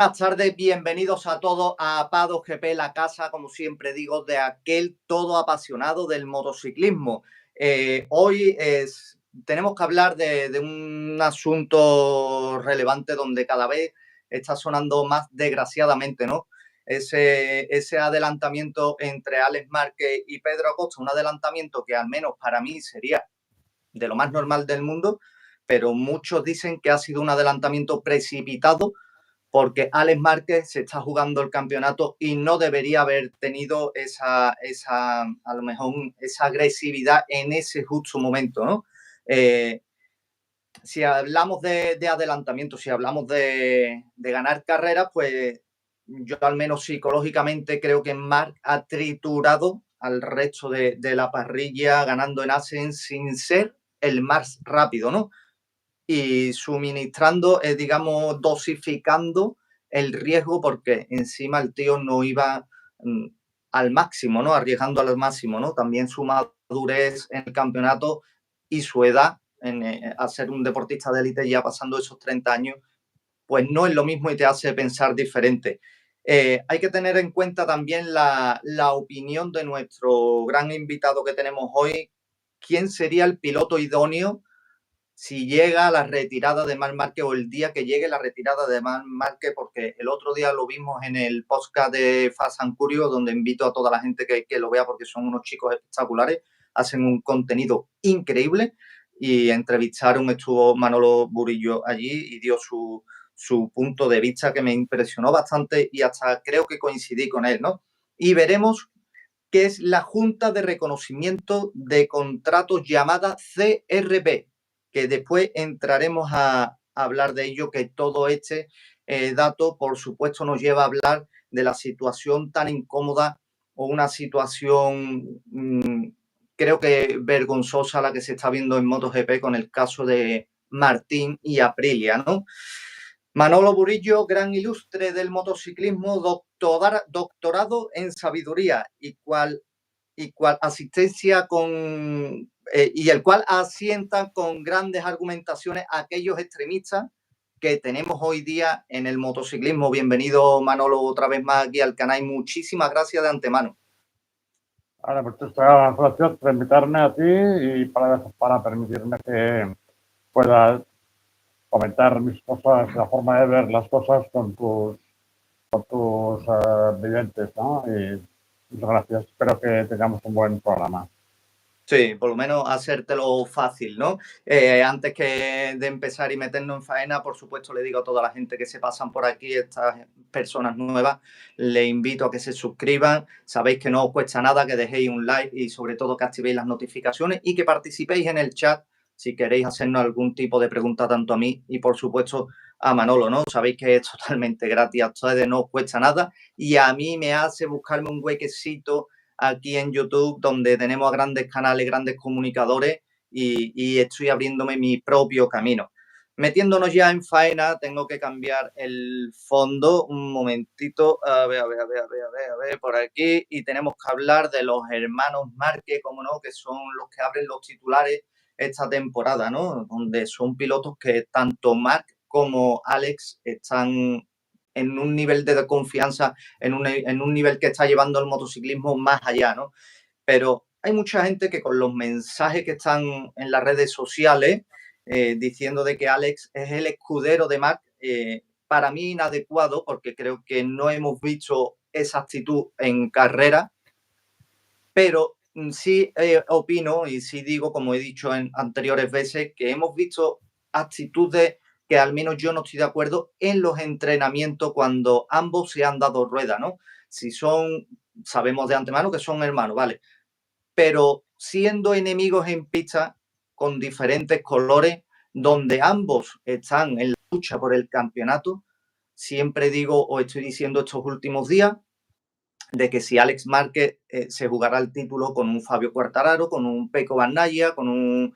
Buenas tardes, bienvenidos a todos a Paddock GP, la casa, como siempre digo, de aquel todo apasionado del motociclismo. Hoy tenemos que hablar de un asunto relevante donde cada vez está sonando más desgraciadamente, ¿no? Ese adelantamiento entre Alex Márquez y Pedro Acosta, un adelantamiento que al menos para mí sería de lo más normal del mundo, pero muchos dicen que ha sido un adelantamiento precipitado porque Alex Márquez se está jugando el campeonato y no debería haber tenido a lo mejor, esa agresividad en ese justo momento, ¿no? Si hablamos de adelantamiento, si hablamos de ganar carreras, pues yo al menos psicológicamente creo que Marc ha triturado al resto de la parrilla ganando en Asen sin ser el más rápido, ¿no? Y suministrando, digamos, dosificando el riesgo porque encima el tío no iba al máximo, ¿no? Arriesgando al máximo, ¿no? También su madurez en el campeonato y su edad a ser un deportista de élite ya pasando esos 30 años, pues no es lo mismo y te hace pensar diferente. Hay que tener en cuenta también la opinión de nuestro gran invitado que tenemos hoy. ¿Quién sería el piloto idóneo si llega la retirada de Marc Márquez o el día que llegue la retirada de Marc Márquez? Porque el otro día lo vimos en el podcast de Fast and Curious, donde invito a toda la gente que lo vea porque son unos chicos espectaculares, hacen un contenido increíble y estuvo Manolo Burillo allí y dio su punto de vista que me impresionó bastante y hasta creo que coincidí con él, ¿no? Y veremos qué es la Junta de Reconocimiento de Contratos llamada CRB, que después entraremos a hablar de ello, que todo este dato, por supuesto, nos lleva a hablar de la situación tan incómoda o una situación, creo que vergonzosa, la que se está viendo en MotoGP con el caso de Martín y Aprilia, ¿no? Manolo Burillo, gran ilustre del motociclismo, doctorado en sabiduría y cual asistencia y el cual asienta con grandes argumentaciones a aquellos extremistas que tenemos hoy día en el motociclismo. Bienvenido, Manolo, otra vez más aquí al canal y muchísimas gracias de antemano. Vale, pues te doy las gracias por invitarme a ti y para permitirme que pueda comentar mis cosas, la forma de ver las cosas con tus videntes, ¿no? Y muchas gracias. Espero que tengamos un buen programa. Sí, por lo menos hacértelo fácil, ¿no? Antes de empezar y meternos en faena, por supuesto, le digo a toda la gente que se pasan por aquí, estas personas nuevas, le invito a que se suscriban. Sabéis que no os cuesta nada, que dejéis un like y sobre todo que activéis las notificaciones y que participéis en el chat si queréis hacernos algún tipo de pregunta tanto a mí y, por supuesto, a Manolo, ¿no? Sabéis que es totalmente gratis, a ustedes no os cuesta nada y a mí me hace buscarme un huequecito aquí en YouTube, donde tenemos a grandes canales, grandes comunicadores y estoy abriéndome mi propio camino. Metiéndonos ya en faena, tengo que cambiar el fondo un momentito. A ver, por aquí. Y tenemos que hablar de los hermanos Márquez, como no, que son los que abren los titulares esta temporada, ¿no? Donde son pilotos que tanto Marc como Alex están en un nivel de confianza, en un nivel que está llevando el motociclismo más allá, ¿no? Pero hay mucha gente que con los mensajes que están en las redes sociales diciendo de que Alex es el escudero de Marc, para mí inadecuado porque creo que no hemos visto esa actitud en carrera, pero sí opino y sí digo, como he dicho en anteriores veces, que hemos visto actitudes que al menos yo no estoy de acuerdo en los entrenamientos cuando ambos se han dado rueda, ¿no? Si son, sabemos de antemano que son hermanos, ¿vale? Pero siendo enemigos en pista con diferentes colores, donde ambos están en la lucha por el campeonato, siempre digo o estoy diciendo estos últimos días de que si Alex Márquez se jugará el título con un Fabio Quartararo, con un Pecco Bagnaia, con un,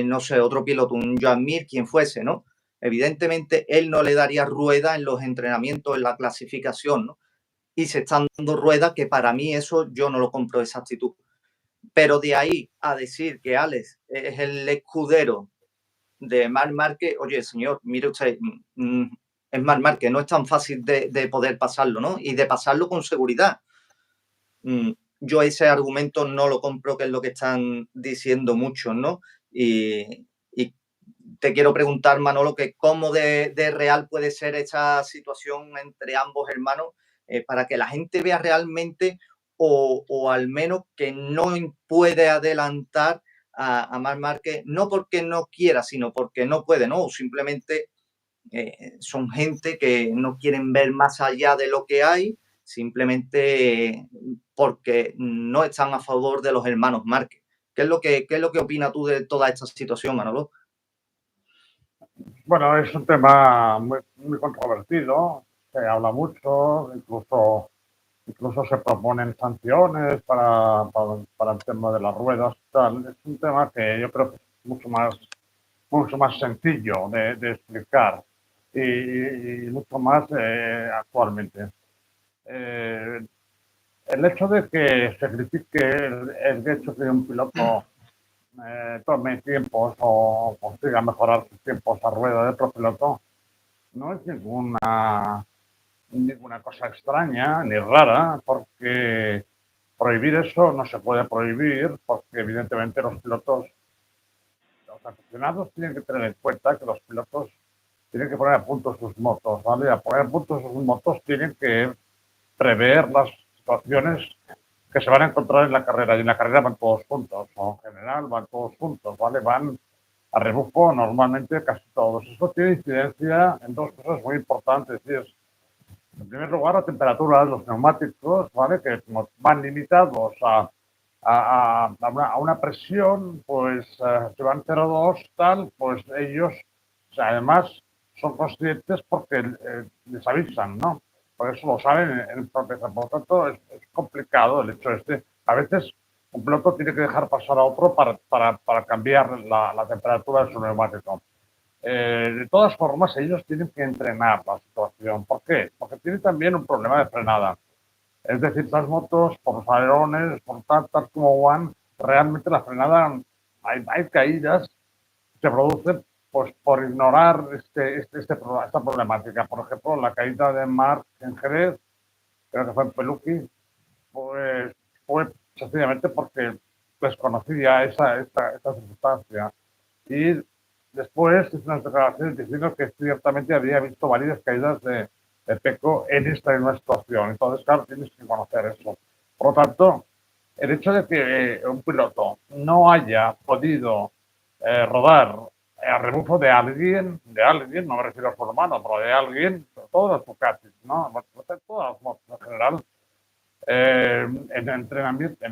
no sé, otro piloto, un Joan Mir, quien fuese, ¿no? Evidentemente, él no le daría rueda en los entrenamientos, en la clasificación, ¿no? Y se están dando ruedas que para mí eso yo no lo compro, esa actitud. Pero de ahí a decir que Alex es el escudero de Marc Márquez, oye, señor, mire usted, es Marc Márquez, no es tan fácil de poder pasarlo, ¿no? Y de pasarlo con seguridad. Yo ese argumento no lo compro, que es lo que están diciendo muchos, ¿no? Y te quiero preguntar, Manolo, que cómo de real puede ser esa situación entre ambos hermanos para que la gente vea realmente o al menos que no puede adelantar a Marc Márquez, no porque no quiera, sino porque no puede, ¿no? O simplemente son gente que no quieren ver más allá de lo que hay, simplemente porque no están a favor de los hermanos Márquez. ¿Qué es lo que opinas tú de toda esta situación, Manolo? Bueno, es un tema muy, muy controvertido, se habla mucho, incluso se proponen sanciones para el tema de las ruedas y tal. Es un tema que yo creo que es mucho más sencillo de explicar y mucho más actualmente. El hecho de que se critique el hecho de que un piloto tome tiempos o consiga mejorar sus tiempos a rueda de otro piloto no es ninguna cosa extraña ni rara, porque prohibir eso no se puede prohibir, porque evidentemente los aficionados tienen que tener en cuenta que los pilotos tienen que poner a punto sus motos, ¿vale? A poner a punto sus motos tienen que prever las situaciones que se van a encontrar en la carrera, y en la carrera van todos juntos, o en general van todos juntos, ¿vale? Van a rebufo normalmente casi todos. Eso tiene incidencia en dos cosas muy importantes, y es, en primer lugar, la temperatura de los neumáticos, ¿vale? Que como van limitados a una presión, pues si van 0,2 tal, pues ellos, o sea, además, son conscientes porque les avisan, ¿no? Por eso lo saben en protesta. Por lo tanto, es complicado el hecho este. A veces un piloto tiene que dejar pasar a otro para cambiar la temperatura de su neumático. De todas formas, ellos tienen que entrenar la situación. ¿Por qué? Porque tienen también un problema de frenada. Es decir, las motos, por los alerones, por tal como van, realmente la frenada, hay caídas que se producen pues, por ignorar esta problemática. Por ejemplo, la caída de Marc en Jerez, creo que fue en Peluqui, pues fue sencillamente porque desconocía esta circunstancia. Y después hizo unas declaraciones diciendo que ciertamente había visto varias caídas de Peco en esta misma situación. Entonces, claro, tienes que conocer eso. Por lo tanto, el hecho de que un piloto no haya podido rodar a rebufo de alguien, no me refiero a su hermano, pero de alguien, todas las Ducatis, ¿no? Todas las motos en general, en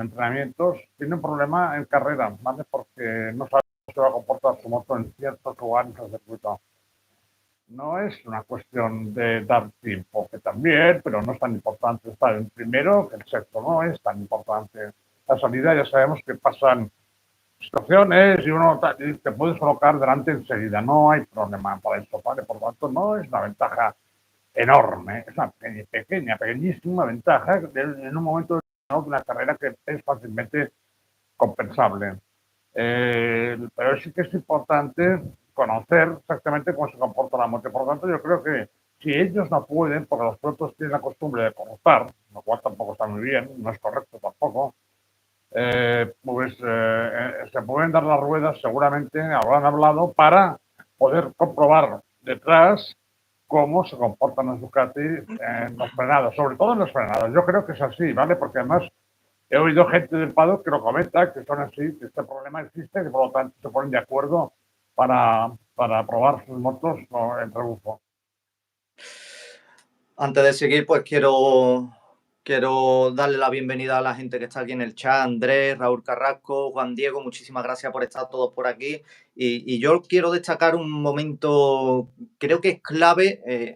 entrenamientos tiene un problema en carrera, ¿vale? Porque no sabe cómo se va a comportar su moto en ciertos lugares del circuito. No es una cuestión de dar tiempo, que también, pero no es tan importante estar en primero que el sexto, no es tan importante. La salida ya sabemos que pasan situaciones y uno te puedes colocar delante enseguida, no hay problema para eso, ¿vale? Por lo tanto, no es una ventaja enorme, es una pequeñísima ventaja en un momento de una carrera que es fácilmente compensable. Pero sí que es importante conocer exactamente cómo se comporta la moto. Por lo tanto, yo creo que si ellos no pueden, porque los pilotos tienen la costumbre de cortar, lo cual tampoco está muy bien, no es correcto tampoco, se pueden dar las ruedas, seguramente habrán hablado para poder comprobar detrás cómo se comportan los Ducati en los frenados, sobre todo en los frenados. Yo creo que es así, ¿vale? Porque además he oído gente del paddock que lo comenta, que son así, que este problema existe, que por lo tanto se ponen de acuerdo para probar sus motos en rebufo. Antes de seguir, pues quiero darle la bienvenida a la gente que está aquí en el chat, Andrés, Raúl Carrasco, Juan Diego, muchísimas gracias por estar todos por aquí. Y yo quiero destacar un momento, creo que es clave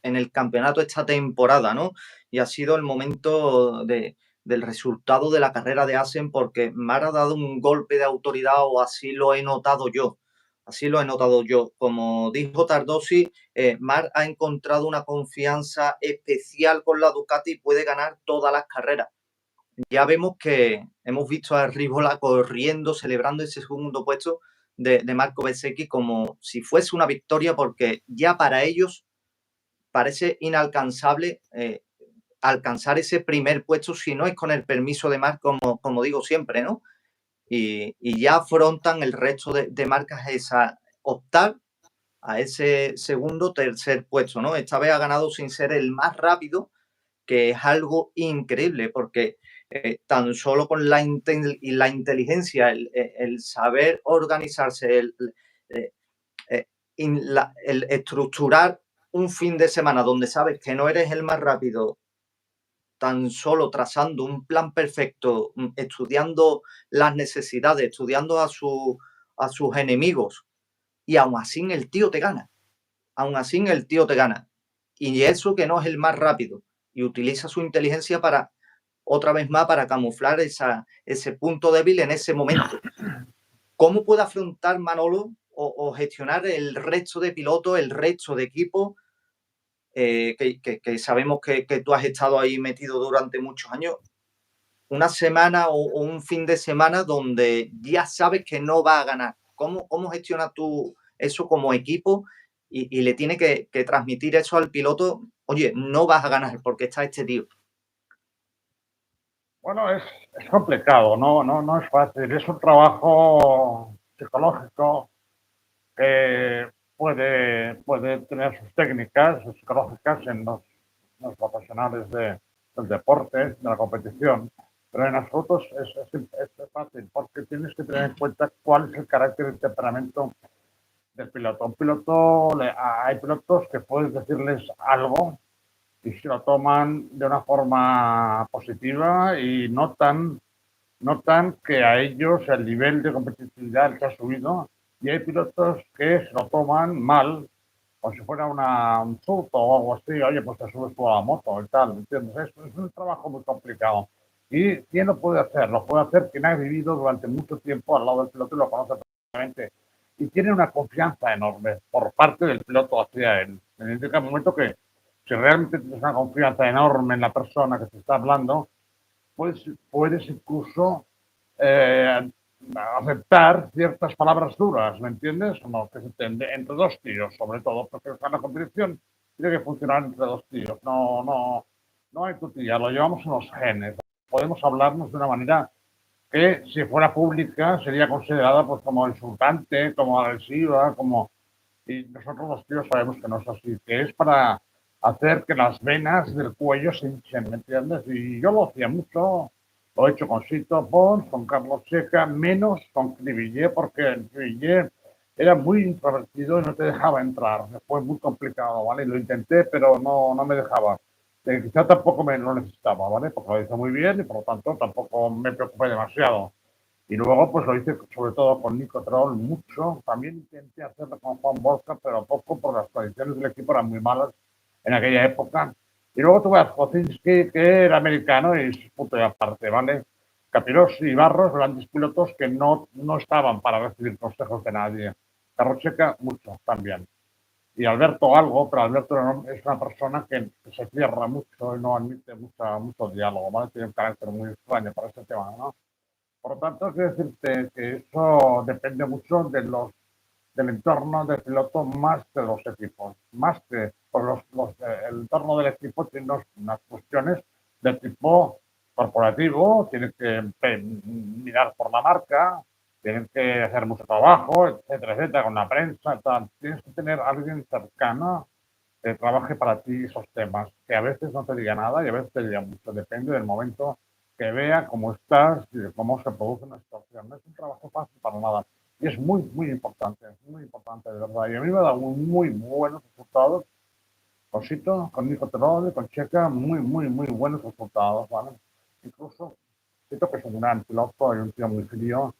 en el campeonato esta temporada, ¿no? Y ha sido el momento del resultado de la carrera de Assen, porque Mar ha dado un golpe de autoridad, o así lo he notado yo. Así lo he notado yo. Como dijo Tardosi, Marc ha encontrado una confianza especial con la Ducati y puede ganar todas las carreras. Ya vemos que hemos visto a Rivola corriendo, celebrando ese segundo puesto de Marco Bezzecchi como si fuese una victoria, porque ya para ellos parece inalcanzable alcanzar ese primer puesto si no es con el permiso de marca, como digo siempre, ¿no? Y ya afrontan el resto de marcas esa optar a ese segundo, tercer puesto, ¿no? Esta vez ha ganado sin ser el más rápido, que es algo increíble, porque tan solo con la inteligencia, el saber organizarse, eh, el estructurar un fin de semana donde sabes que no eres el más rápido, tan solo trazando un plan perfecto, estudiando las necesidades, estudiando a sus enemigos, y aún así el tío te gana. Aún así el tío te gana. Y eso que no es el más rápido. Y utiliza su inteligencia para, otra vez más, para camuflar ese punto débil en ese momento. ¿Cómo puede afrontar Manolo o gestionar el resto de pilotos, el resto de equipos? Que sabemos que tú has estado ahí metido durante muchos años, una semana o un fin de semana donde ya sabes que no va a ganar. ¿Cómo gestionas tú eso como equipo y le tiene que transmitir eso al piloto? Oye, no vas a ganar porque está este tío. Bueno, es complicado, no es fácil. Es un trabajo psicológico que puede tener sus técnicas psicológicas en los profesionales del deporte, de la competición, pero en absoluto es fácil porque tienes que tener en cuenta cuál es el carácter y el temperamento del piloto. Hay pilotos que puedes decirles algo y se lo toman de una forma positiva y notan que a ellos el nivel de competitividad les ha subido, y hay pilotos que se lo toman mal, como si fuera un surto o algo así. Oye, pues te subes tú a la moto y tal, ¿me entiendes? Es un trabajo muy complicado. ¿Y quién lo puede hacer? Lo puede hacer quien ha vivido durante mucho tiempo al lado del piloto y lo conoce perfectamente. Y tiene una confianza enorme por parte del piloto hacia él. En el momento que, si realmente tienes una confianza enorme en la persona que te está hablando, puedes incluso eh, aceptar ciertas palabras duras, ¿me entiendes? Como que se entiende entre dos tíos, sobre todo, porque la competición tiene que funcionar entre dos tíos. No hay tutilla, lo llevamos en los genes. Podemos hablarnos de una manera que, si fuera pública, sería considerada pues como insultante, como agresiva, como... Y nosotros los tíos sabemos que no es así, que es para hacer que las venas del cuello se hinchen, ¿me entiendes? Y yo lo hacía mucho, lo he hecho con Sito Pons, con Carlos Checa, menos con Cribillé, porque Cribillé era muy introvertido y no te dejaba entrar. Fue muy complicado, ¿vale? Lo intenté, pero no me dejaba. Quizá tampoco me lo necesitaba, ¿vale? Porque lo hizo muy bien y por lo tanto tampoco me preocupé demasiado. Y luego pues lo hice sobre todo con Nico Troll mucho. También intenté hacerlo con Juan Borja, pero poco, porque las condiciones del equipo eran muy malas en aquella época. Y luego tuve a Kocinski, que era americano y es punto de aparte, ¿vale? Capirossi y Barros, grandes pilotos que no estaban para recibir consejos de nadie. Carrocheca, mucho también. Y Alberto algo, pero Alberto es una persona que se cierra mucho y no admite mucho diálogo, ¿vale? Tiene un carácter muy extraño para ese tema, ¿no? Por lo tanto, quiero decirte que eso depende mucho del entorno del piloto más que de los equipos. Más que por el entorno del equipo tiene unas cuestiones de tipo corporativo, tienes que mirar por la marca, tienes que hacer mucho trabajo, etcétera, con la prensa, tal. Tienes que tener a alguien cercano que trabaje para ti esos temas, que a veces no te diga nada y a veces te diga mucho, depende del momento, que vea cómo estás y de cómo se produce una situación. No es un trabajo fácil para nada. Y es muy importante, de verdad. Y a mí me ha dado muy buenos resultados. Cosito, con Nico Terode, con Checa, muy buenos resultados, ¿vale? Incluso, siento que es un gran piloto y un tío muy frío.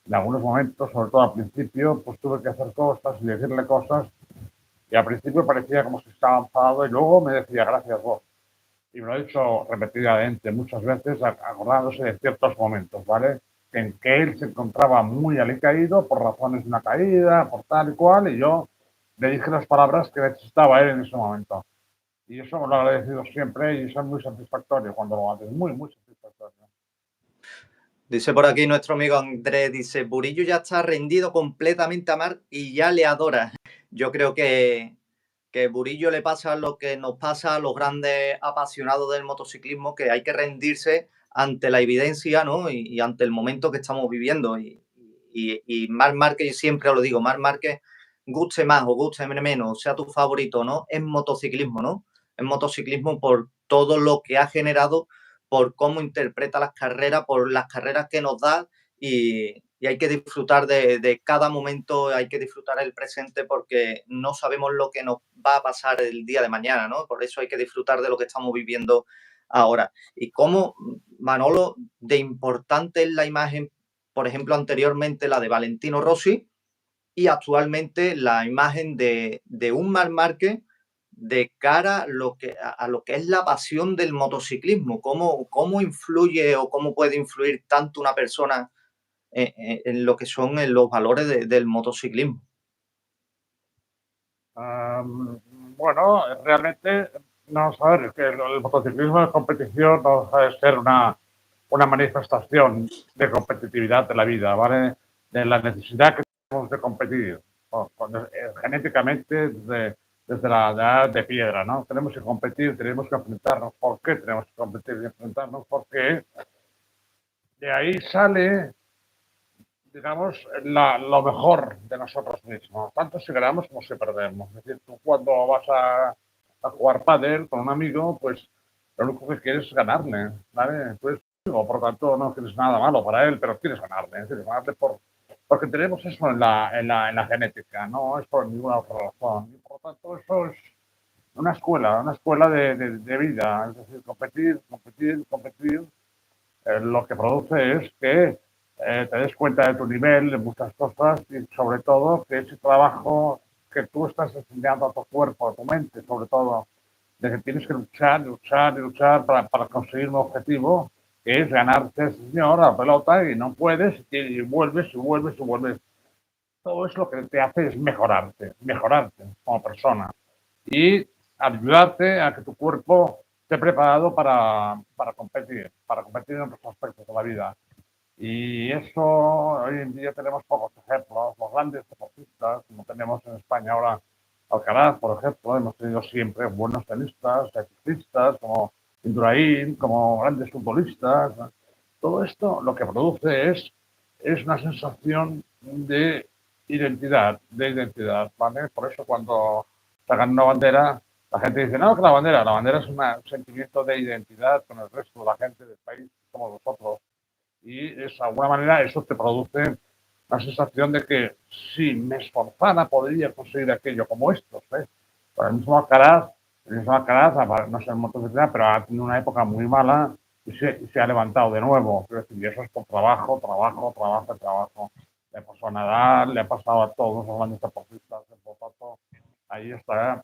En algunos momentos, sobre todo al principio, pues tuve que hacer cosas y decirle cosas. Y al principio parecía como si estaba enfadado y luego me decía, gracias vos. Y me lo he dicho repetidamente, muchas veces, acordándose de ciertos momentos, ¿vale? En que él se encontraba muy alicaído por razones de una caída, por tal y cual, y yo le dije las palabras que necesitaba él en ese momento. Y eso me lo he agradecido siempre y eso es muy satisfactorio cuando lo haces, muy satisfactorio. Dice por aquí nuestro amigo Andrés, dice, Burillo ya está rendido completamente a Marc y ya le adora. Yo creo que que Burillo le pasa lo que nos pasa a los grandes apasionados del motociclismo, que hay que rendirse ante la evidencia, ¿no? Y ante el momento que estamos viviendo. Y Marc Márquez, siempre lo digo, Marc Márquez, guste más o guste menos, sea tu favorito, ¿no? Es motociclismo, ¿no? Es motociclismo por todo lo que ha generado, por cómo interpreta las carreras, por las carreras que nos da y hay que disfrutar de cada momento, hay que disfrutar el presente porque no sabemos lo que nos va a pasar el día de mañana, ¿no? Por eso hay que disfrutar de lo que estamos viviendo ahora. Y cómo, Manolo, de importante es la imagen, por ejemplo, anteriormente la de Valentino Rossi y actualmente la imagen de un Marc Márquez de cara a lo que es la pasión del motociclismo, cómo influye o cómo puede influir tanto una persona en lo que son en los valores del motociclismo. Bueno, realmente, vamos a ver, es que el motociclismo de competición no deja de ser una manifestación de competitividad de la vida, ¿vale? De la necesidad que tenemos de competir, genéticamente desde la edad de piedra, ¿no? Tenemos que competir, tenemos que enfrentarnos. ¿Por qué tenemos que competir y enfrentarnos? Porque de ahí sale, digamos, lo mejor de nosotros mismos, tanto si ganamos como si perdemos. Es decir, tú cuando vas a jugar pádel con un amigo, pues lo único que quieres es ganarle, ¿vale? Pues, por lo tanto, no quieres nada malo para él, pero quieres ganarle, porque tenemos eso en la genética, no es por ninguna otra razón. Y por lo tanto, eso es una escuela de vida, es decir, competir, competir, competir, lo que produce es que te des cuenta de tu nivel en muchas cosas y sobre todo que ese trabajo que tú estás enseñando a tu cuerpo, a tu mente, sobre todo, de que tienes que luchar, luchar y luchar para conseguir un objetivo, que es ganarte, señor, a la pelota y no puedes y vuelves y vuelves y vuelves. Todo eso lo que te hace es mejorarte como persona y ayudarte a que tu cuerpo esté preparado para competir en otros aspectos de la vida. Y eso hoy en día tenemos pocos ejemplos. Los grandes deportistas, como tenemos en España ahora Alcaraz, por ejemplo, hemos tenido siempre buenos tenistas, ciclistas, como Indurain, como grandes futbolistas. Todo esto lo que produce es una sensación de identidad, ¿vale? Por eso cuando sacan una bandera, la gente dice, no, que la bandera es un sentimiento de identidad con el resto de la gente del país, como nosotros. Y de alguna manera eso te produce la sensación de que si me esforzara podría conseguir aquello como estos. Por el mismo Alcaraz, no sé en motocicleta, pero ha tenido una época muy mala y se ha levantado de nuevo. Y eso es por trabajo, trabajo, trabajo, trabajo. Le pasó a Nadal, le ha pasado a todos los grandes deportistas. Por tanto, ahí está.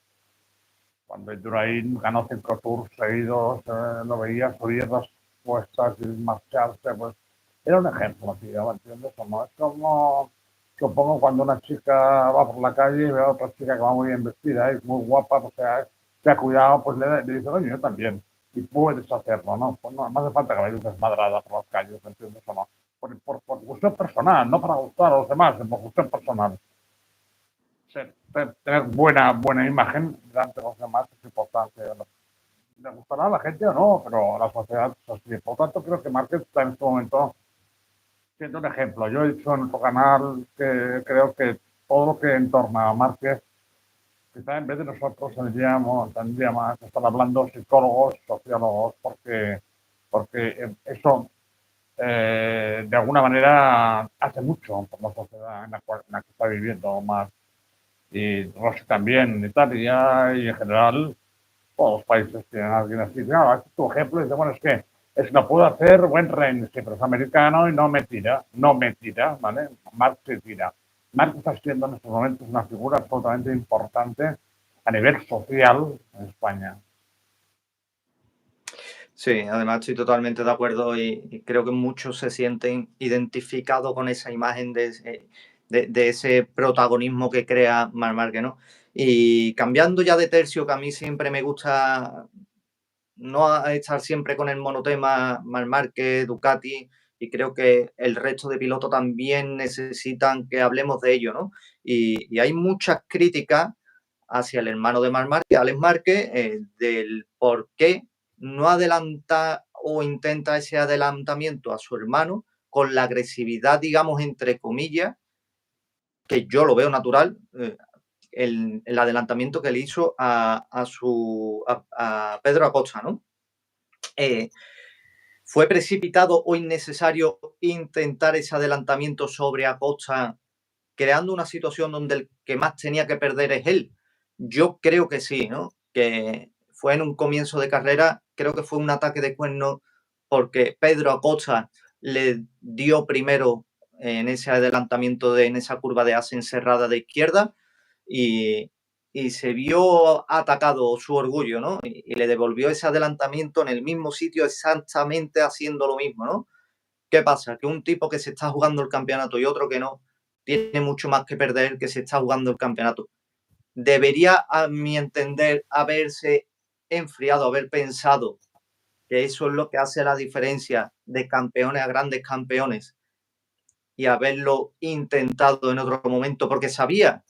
Cuando Indurain ganó 5 tours seguidos, lo veía subir las puestas y marcharse, pues era un ejemplo, tío, ¿me entiendes? Es como, supongo, cuando una chica va por la calle y ve a otra chica que va muy bien vestida, es muy guapa, o sea, se ha cuidado, pues le dice, oye, yo también. Y puedes hacerlo, ¿no? Pues no hace falta que vayas desmadrada por las calles, ¿me entiendes? O no? Por gusto personal, no para gustar a los demás, por gusto personal. Tener buena imagen delante de los demás es importante. Le gustará a la gente o no, pero a la sociedad es así. Por lo tanto, creo que Márquez está en este momento siendo un ejemplo. Yo he dicho en otro canal que creo que todo lo que entorna a Márquez, quizá en vez de nosotros tendría más que estar hablando psicólogos, sociólogos, porque eso de alguna manera hace mucho por la sociedad en la que está viviendo más. Y Rossi también en Italia y en general todos los países tienen a alguien así. Claro, este es tu ejemplo y dice, bueno, es que lo puedo hacer buen Rennes, pero es americano y no me tira, ¿vale? Marc se tira. Marc está siendo en estos momentos una figura absolutamente importante a nivel social en España. Sí, además estoy totalmente de acuerdo y creo que muchos se sienten identificados con esa imagen de ese protagonismo que crea Marc Márquez, ¿no? Y cambiando ya de tercio, que a mí siempre me gusta no estar siempre con el monotema Marc Márquez, Ducati, y creo que el resto de pilotos también necesitan que hablemos de ello, ¿no? Y hay muchas críticas hacia el hermano de Marc Márquez, Alex Márquez, del por qué no adelanta o intenta ese adelantamiento a su hermano con la agresividad, digamos, entre comillas, que yo lo veo natural, el adelantamiento que le hizo a Pedro Acosta, ¿no? ¿Fue precipitado o innecesario intentar ese adelantamiento sobre Acosta, creando una situación donde el que más tenía que perder es él? Yo creo que sí, ¿no? Que fue en un comienzo de carrera, creo que fue un ataque de cuernos porque Pedro Acosta le dio primero en ese adelantamiento, en esa curva de as encerrada de izquierda y, se vio atacado su orgullo, ¿no? Y le devolvió ese adelantamiento en el mismo sitio, exactamente haciendo lo mismo, ¿no? ¿Qué pasa? Que un tipo que se está jugando el campeonato y otro que no, tiene mucho más que perder que se está jugando el campeonato. Debería, a mi entender, haberse enfriado, haber pensado que eso es lo que hace la diferencia de campeones a grandes campeones y haberlo intentado en otro momento, porque sabía,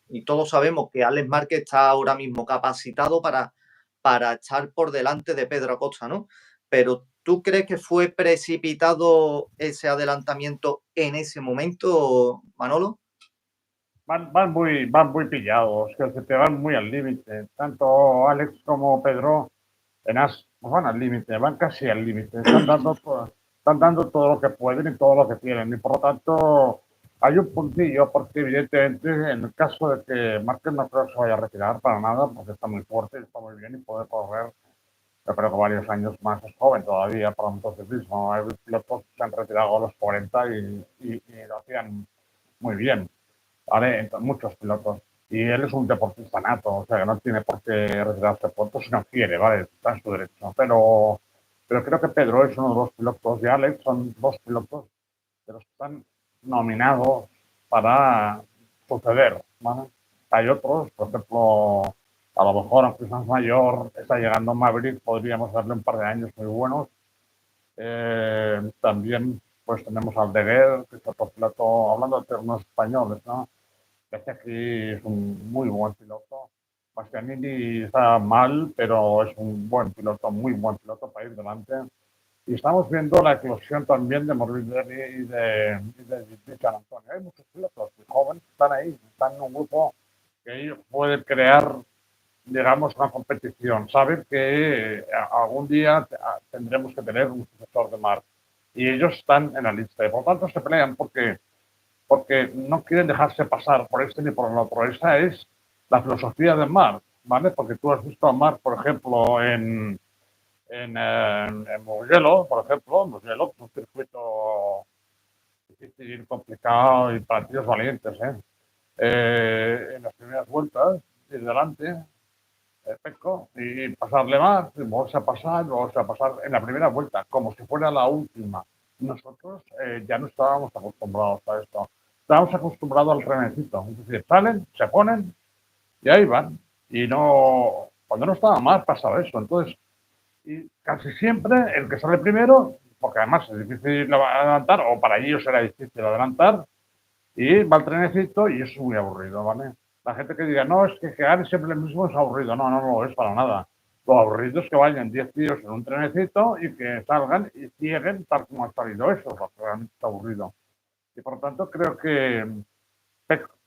y todos sabemos que Alex Márquez está ahora mismo capacitado para estar por delante de Pedro Acosta, ¿no? Pero ¿tú crees que fue precipitado ese adelantamiento en ese momento, Manolo? Van muy pillados, que se te van muy al límite. Tanto Alex como Pedro en as van al límite, van casi al límite. Están dando todo lo que pueden y todo lo que tienen. Y por lo tanto, hay un puntillo, porque evidentemente en el caso de que Márquez no creo que se vaya a retirar para nada, porque está muy fuerte, está muy bien y puede correr, yo creo que varios años más. Es joven todavía para un motociclismo. Hay pilotos que se han retirado a los 40 y lo hacían muy bien. ¿Vale? Muchos pilotos. Y él es un deportista nato, o sea, que no tiene por qué retirarse pronto si no quiere, ¿vale? Está en su derecho. Pero creo que Pedro es uno de los pilotos, y Alex son dos pilotos de los que están nominados para suceder, ¿vale? Hay otros, por ejemplo, a lo mejor, aunque es más mayor, está llegando Maverick, podríamos darle un par de años muy buenos. También, pues tenemos al Deguer, que es otro piloto, hablando de términos españoles, ¿no? Este aquí es un muy buen piloto. Bastianini está mal, pero es un buen piloto, muy buen piloto para ir delante. Y estamos viendo la eclosión también de Morbidelli y de San Antonio. Hay muchos pilotos jóvenes que están ahí, están en un grupo que ellos pueden crear, digamos, una competición. Saben que algún día tendremos que tener un sucesor de Marc. Y ellos están en la lista. Y por lo tanto se pelean porque no quieren dejarse pasar por este ni por el otro. Esa es la filosofía de Marc, ¿vale? Porque tú has visto a Marc, por ejemplo, en Mugello, por ejemplo. Mugello es un circuito difícil, complicado y para tíos valientes, ¿eh? En las primeras vueltas, ir delante, Pecco, y pasarle más, y volverse a pasar en la primera vuelta, como si fuera la última. Nosotros ya no estábamos acostumbrados a esto. Estábamos acostumbrados al trenecito. Es decir, salen, se ponen y ahí van. Y no, cuando no estaba mal pasaba eso. Entonces, y casi siempre el que sale primero, porque además es difícil adelantar, o para ellos era difícil adelantar, y va el trenecito y eso es muy aburrido, ¿vale? La gente que diga, no, es que quedar siempre el mismo es aburrido. No, no, no es para nada. Lo aburrido es que vayan 10 tíos en un trenecito y que salgan y lleguen tal como ha salido eso. O sea, realmente está aburrido. Y por lo tanto creo que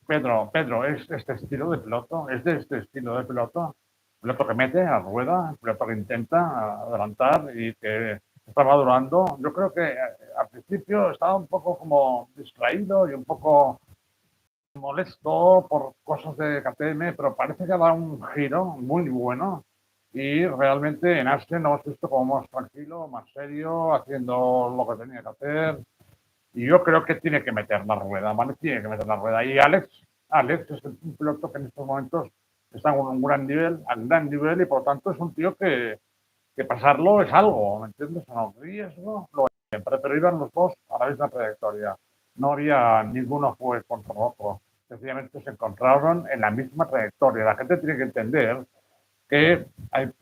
Pedro es este estilo de piloto, es de este estilo de piloto, piloto que mete a rueda, piloto que intenta adelantar y que está madurando. Yo creo que al principio estaba un poco como distraído y un poco molesto por cosas de KTM, pero parece que ha dado un giro muy bueno y realmente en Aston lo hemos visto como más tranquilo, más serio, haciendo lo que tenía que hacer. Y yo creo que tiene que meter la rueda, ¿vale? Tiene que meter la rueda. Y Alex es un piloto que en estos momentos está en un gran nivel, al gran nivel, y por lo tanto es un tío que pasarlo es algo, ¿me entiendes? No riesgo, lo es siempre, pero iban los dos a la misma trayectoria. No había ninguno fue contra otro. Sencillamente se encontraron en la misma trayectoria. La gente tiene que entender que hay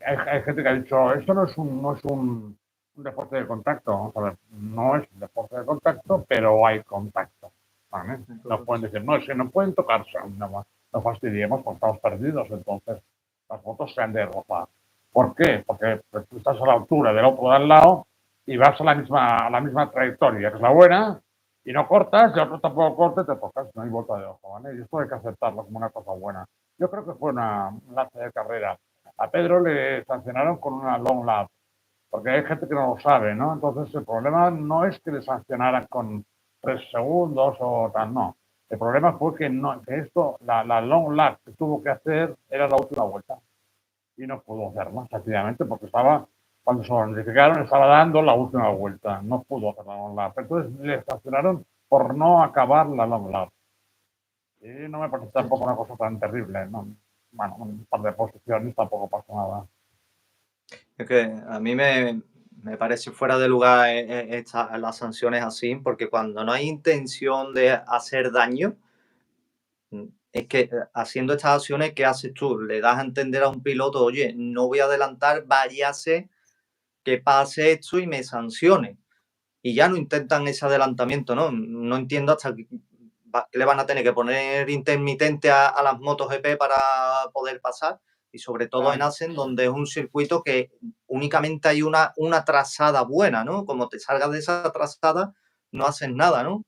gente que ha dicho, esto no es un deporte de contacto. Vamos a ver, no es un deporte de contacto, pero hay contacto. ¿Vale? No pueden decir, no, es que no pueden tocarse nada más. no fastidiemos porque estamos perdidos. Entonces, las motos se han de rozar. ¿Por qué? Porque pues, tú estás a la altura del otro de al lado y vas a la misma trayectoria, que es la buena, y no cortas, y otro tampoco corta y te tocas, no hay vuelta de ojo, ¿vale? Y esto hay que aceptarlo como una cosa buena. Yo creo que fue un lance de carrera. A Pedro le sancionaron con una long lap, porque hay gente que no lo sabe, ¿no? Entonces el problema no es que le sancionaran con 3 segundos o tal, no. El problema fue que, no, que esto, la long lap que tuvo que hacer era la última vuelta y no pudo hacerla, sencillamente, porque estaba, cuando se lo notificaron, estaba dando la última vuelta, no pudo hacer la long lap. Entonces le sancionaron por no acabar la long lap. Y no me parece tampoco una cosa tan terrible, ¿no? Bueno, un par de posiciones tampoco pasa nada. Es que a mí me parece fuera de lugar las sanciones así, porque cuando no hay intención de hacer daño, es que haciendo estas acciones, ¿qué haces tú? Le das a entender a un piloto, oye, no voy a adelantar, váyase, que pase esto y me sancione. Y ya no intentan ese adelantamiento, ¿no? No entiendo hasta qué le van a tener que poner intermitente a las motos GP para poder pasar. Y sobre todo en Asen, donde es un circuito que únicamente hay una trazada buena, ¿no? Como te salgas de esa trazada, no haces nada, ¿no?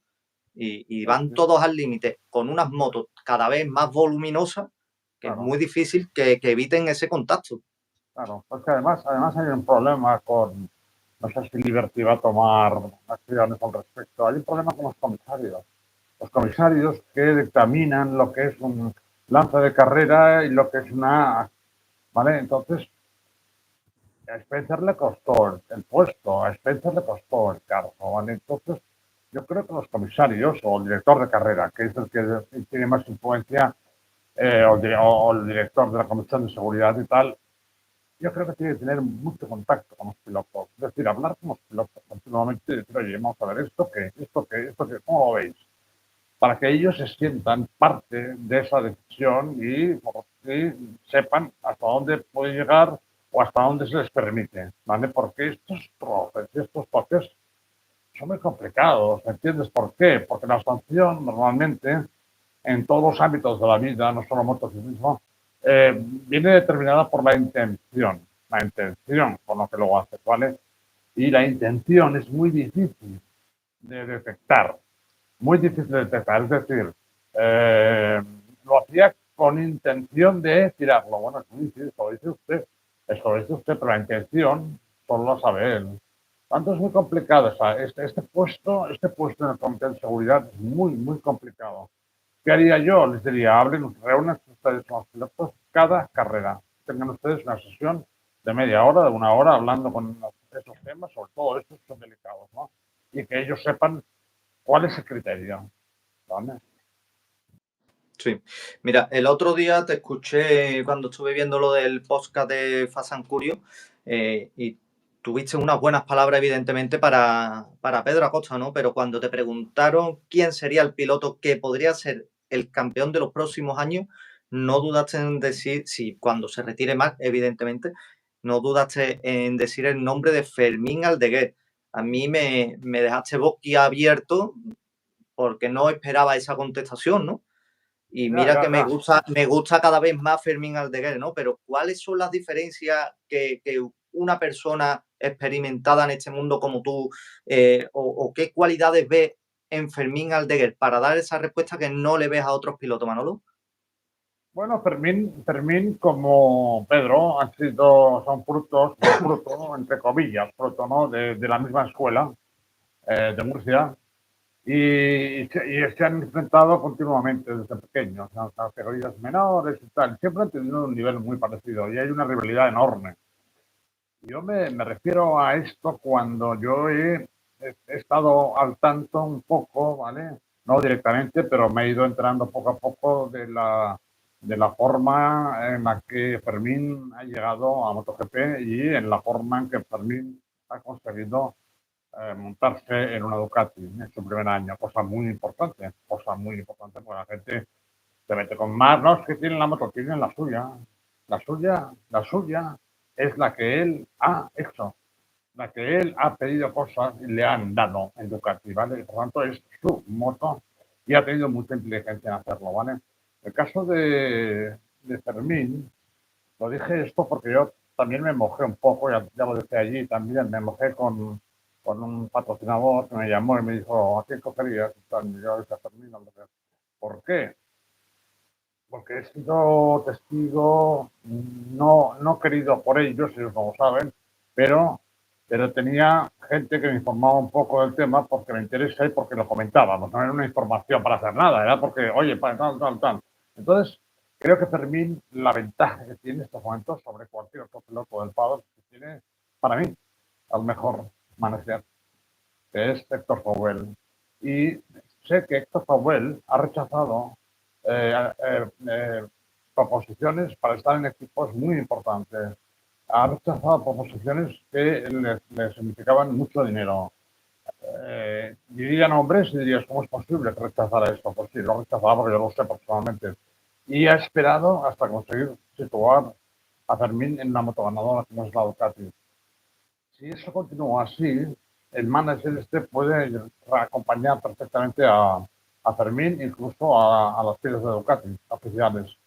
Y van todos al límite con unas motos cada vez más voluminosas, que es Claro, muy difícil que eviten ese contacto. claro. Porque además hay un problema con, no sé si Liberty va a tomar acciones al respecto. Hay un problema con los comisarios. Los comisarios que dictaminan lo que es un lance de carrera y lo que es una... ¿Vale? Entonces, a Spencer le costó el puesto, a Spencer le costó el cargo, ¿vale? Entonces, yo creo que los comisarios o el director de carrera, que es el que tiene más influencia, o el director de la Comisión de Seguridad y tal, yo creo que tiene que tener mucho contacto con los pilotos. Es decir, hablar con los pilotos continuamente y decir, oye, vamos a ver esto que, ¿cómo lo veis? Para que ellos se sientan parte de esa decisión y sepan hasta dónde puede llegar o hasta dónde se les permite, ¿vale? Porque estos toques son muy complicados, ¿entiendes por qué? Porque la sanción normalmente en todos los ámbitos de la vida, no solo motociclismo, viene determinada por la intención con lo que lo hace, ¿vale? Y la intención es muy difícil de detectar, muy difícil de detectar, es decir, lo hacía con intención de tirarlo. Bueno, sí, eso lo dice usted, pero la intención solo lo sabe él. Tanto es muy complicado, este puesto en el Comité de Seguridad es muy, muy complicado. ¿Qué haría yo? Les diría, reúnan ustedes con los pilotos cada carrera. Tengan ustedes una sesión de media hora, de una hora, hablando con esos temas, sobre todo estos que son delicados, ¿no? Y que ellos sepan cuál es el criterio, ¿vale? Sí. Mira, el otro día te escuché cuando estuve viendo lo del podcast de Fast and Curious y tuviste unas buenas palabras, evidentemente, para Pedro Acosta, ¿no? Pero cuando te preguntaron quién sería el piloto que podría ser el campeón de los próximos años, no dudaste en decir, sí, cuando se retire más, evidentemente, no dudaste en decir el nombre de Fermín Aldeguer. A mí me dejaste boquiabierto porque no esperaba esa contestación, ¿no? Y Ya, mira ya, que ya. me gusta cada vez más Fermín Aldeguer, ¿no? Pero ¿cuáles son las diferencias que una persona experimentada en este mundo como tú, o qué cualidades ves en Fermín Aldeguer para dar esa respuesta que no le ves a otros pilotos, Manolo? Bueno, Fermín como Pedro son fruto, entre comillas, fruto, ¿no? De la misma escuela de Murcia y se han enfrentado continuamente desde pequeños, a categorías menores y tal. Siempre han tenido un nivel muy parecido y hay una rivalidad enorme. Yo me refiero a esto cuando yo he estado al tanto un poco, ¿vale? No directamente, pero me he ido enterando poco a poco de la forma en la que Fermín ha llegado a MotoGP y en la forma en que Fermín ha conseguido montarse en una Ducati en su primer año. Cosa muy importante, porque la gente se mete con más, no, es que tienen la moto, tienen la suya. La suya es la que él ha hecho, la que él ha pedido cosas y le han dado en Ducati, ¿vale? Por tanto, es su moto y ha tenido mucha inteligencia en hacerlo, ¿vale? El caso de Fermín, lo dije esto porque yo también me mojé un poco, ya lo dije allí también, me mojé con un patrocinador que me llamó y me dijo, ¿a quién cogerías? Y yo dije, a Fermín, ¿por qué? Porque he sido testigo, no querido por ellos, ellos no lo saben, pero, pero tenía gente que me informaba un poco del tema porque me interesa y porque lo comentábamos. No era una información para hacer nada, era porque, oye, para tal, tal, tal. Entonces, creo que Fermín, la ventaja que tiene en estos momentos sobre cualquier otro piloto del paddock, que tiene, para mí, al mejor manager, que es Héctor Fauvel. Y sé que Héctor Fauvel ha rechazado eh, eh, eh, proposiciones para estar en equipos muy importantes. Ha rechazado proposiciones que le significaban mucho dinero. Diría nombres y dirías, ¿cómo es posible que rechazara esto? Pues sí, lo rechazaba porque yo lo sé personalmente. Y ha esperado hasta conseguir situar a Fermín en una moto ganadora como es la Ducati. Si eso continúa así, el manager este puede acompañar perfectamente a Fermín, incluso a los pilotos de Ducati, oficiales,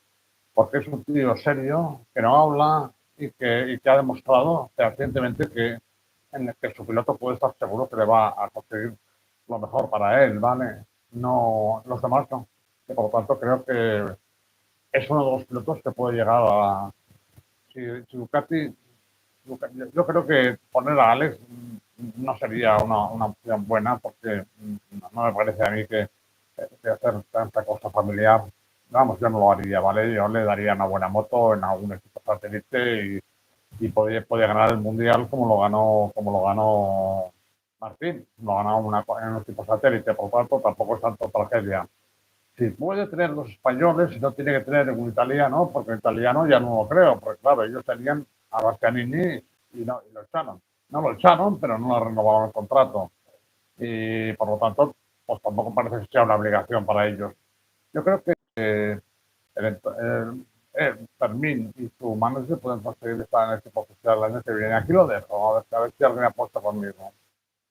porque es un tío serio, que no habla y que ha demostrado fehacientemente que, en el que su piloto puede estar seguro que le va a conseguir lo mejor para él, ¿vale? No, los demás no. Y por lo tanto, creo que es uno de los pilotos que puede llegar a... Si Ducati yo creo que poner a Alex no sería una opción buena porque no me parece a mí que hacer tanta cosa familiar, vamos, yo no lo haría, ¿vale? Yo le daría una buena moto en algún equipo satélite y podía ganar el mundial como lo ganó Martín, lo ganó en un equipo satélite, por lo tanto tampoco es tanto tragedia. Si puede tener los españoles, si no tiene que tener un italiano, porque el italiano ya no lo creo, porque claro, ellos tenían a Bastianini y lo echaron. No lo echaron, pero no le renovaron el contrato. Y por lo tanto, pues tampoco parece que sea una obligación para ellos. Yo creo que Fermín y su manager pueden conseguir estar en el equipo oficial el año que viene. Aquí lo dejo, a ver si alguien apuesta conmigo.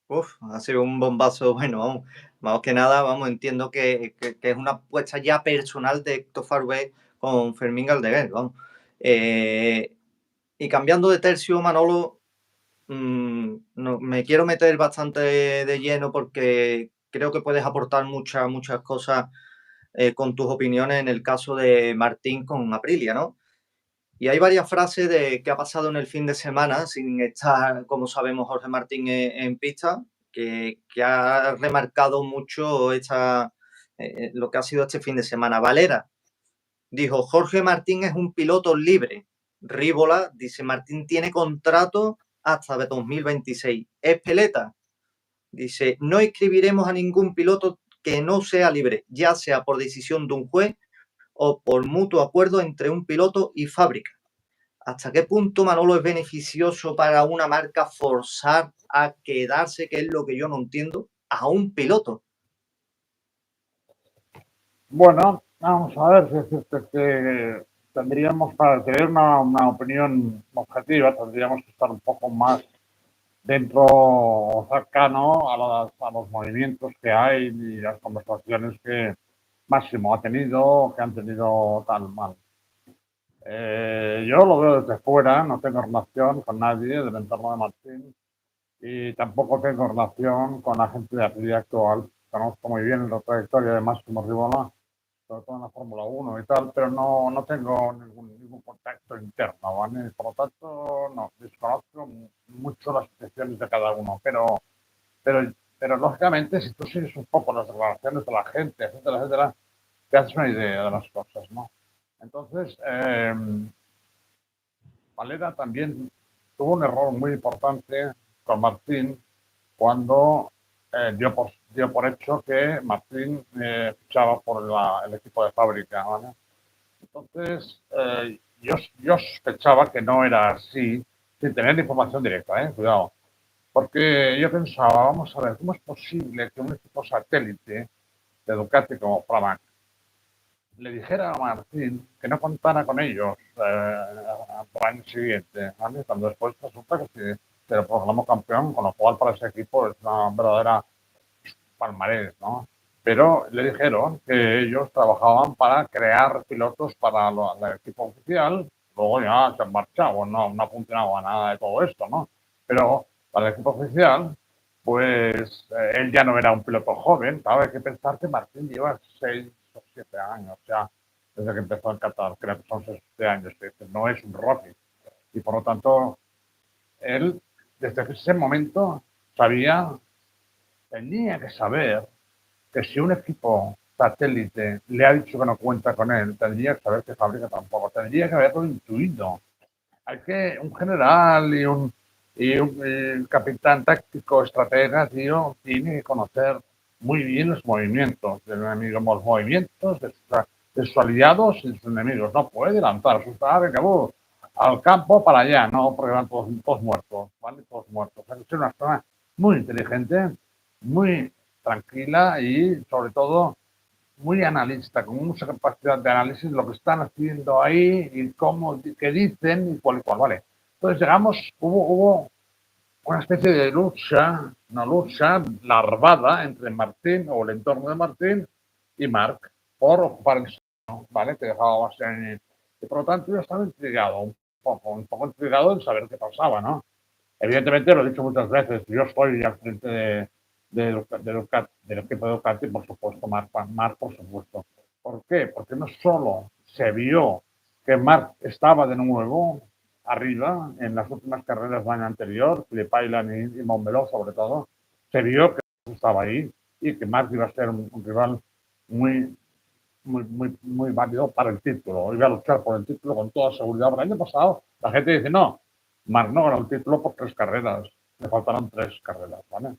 Uf, ha sido un bombazo, bueno, vamos, más que nada, vamos, entiendo que es una apuesta ya personal de Héctor Farber con Fermín Galdeguer, vamos. Eh, y cambiando de tercio, Manolo, no, me quiero meter bastante de lleno porque creo que puedes aportar muchas cosas con tus opiniones en el caso de Martín con Aprilia, ¿no? Y hay varias frases de qué ha pasado en el fin de semana sin estar, como sabemos, Jorge Martín en pista, que ha remarcado mucho lo que ha sido este fin de semana. Valera dijo, Jorge Martín es un piloto libre. Rívola dice, Martín tiene contrato hasta 2026. Espeleta dice, no inscribiremos a ningún piloto que no sea libre, ya sea por decisión de un juez o por mutuo acuerdo entre un piloto y fábrica. ¿Hasta qué punto, Manolo, es beneficioso para una marca forzar a quedarse, que es lo que yo no entiendo, a un piloto? Bueno, vamos a ver, es decir, que tendríamos, para tener una opinión objetiva, tendríamos que estar un poco más dentro cercano a los movimientos que hay y las conversaciones que Máximo ha tenido, que han tenido tal mal. Yo lo veo desde fuera, no tengo relación con nadie del entorno de Martín y tampoco tengo relación con la gente de la actividad actual. Conozco muy bien la trayectoria de Máximo Ribola, sobre todo en la Fórmula 1 y tal, pero no tengo ningún contacto interno, ¿vale? Por lo tanto, no, desconozco mucho las intenciones de cada uno, pero, pero lógicamente, si tú sigues un poco las relaciones de la gente, etcétera, etcétera, te haces una idea de las cosas, ¿no? Entonces, Valera también tuvo un error muy importante con Martín cuando dio por hecho que Martín fichaba por el equipo de fábrica, ¿vale? Entonces, yo sospechaba que no era así, sin tener información directa, cuidado. Porque yo pensaba, vamos a ver, ¿cómo es posible que un equipo satélite de Ducati como Pramac le dijera a Martín que no contara con ellos para el año siguiente, ¿vale? Cuando después resulta que se lo proclamó campeón, con lo cual para ese equipo es una verdadera palmarés, ¿no? pero le dijeron que ellos trabajaban para crear pilotos para el equipo oficial. Luego ya se han marchado, no funcionaba nada de todo esto, ¿no? Pero para el equipo oficial, pues él ya no era un piloto joven. Claro, hay que pensar que Martín lleva 6 o 7 años, o sea, desde que empezó en Qatar, creo que son 6 o 7 años, que no es un rookie. Y por lo tanto, él, desde ese momento, tenía que saber que si un equipo satélite le ha dicho que no cuenta con él, tendría que saber que fábrica tampoco, tendría que haberlo intuido. Hay que un general y un capitán táctico, estratega, tío, tiene que conocer muy bien los movimientos del enemigo, los movimientos de sus aliados y de sus enemigos. No puede lanzar sus venga, al campo para allá, no, porque van todos muertos, ¿vale? Todos muertos. Hay que ser una persona muy inteligente, muy tranquila y, sobre todo, muy analista, con mucha capacidad de análisis de lo que están haciendo ahí y cómo, qué dicen y cuál, ¿vale? Entonces llegamos, hubo una especie de lucha, una lucha larvada entre Martín o el entorno de Martín y Marc por ocupar el seno, ¿vale? Que dejaba base. Y por lo tanto yo estaba intrigado, un poco intrigado en saber qué pasaba, ¿no? Evidentemente, lo he dicho muchas veces, yo estoy al frente del equipo de Ducati, por supuesto, Marc, por supuesto. ¿Por qué? Porque no solo se vio que Marc estaba de nuevo arriba en las últimas carreras del año anterior, Phillip Island y Montmeló sobre todo, se vio que estaba ahí y que Marc iba a ser un rival muy, muy válido para el título. Iba a luchar por el título con toda seguridad. Pero el año pasado la gente dice, no, Marc no ganó el título por 3 carreras. Le faltaron 3 carreras, ¿vale?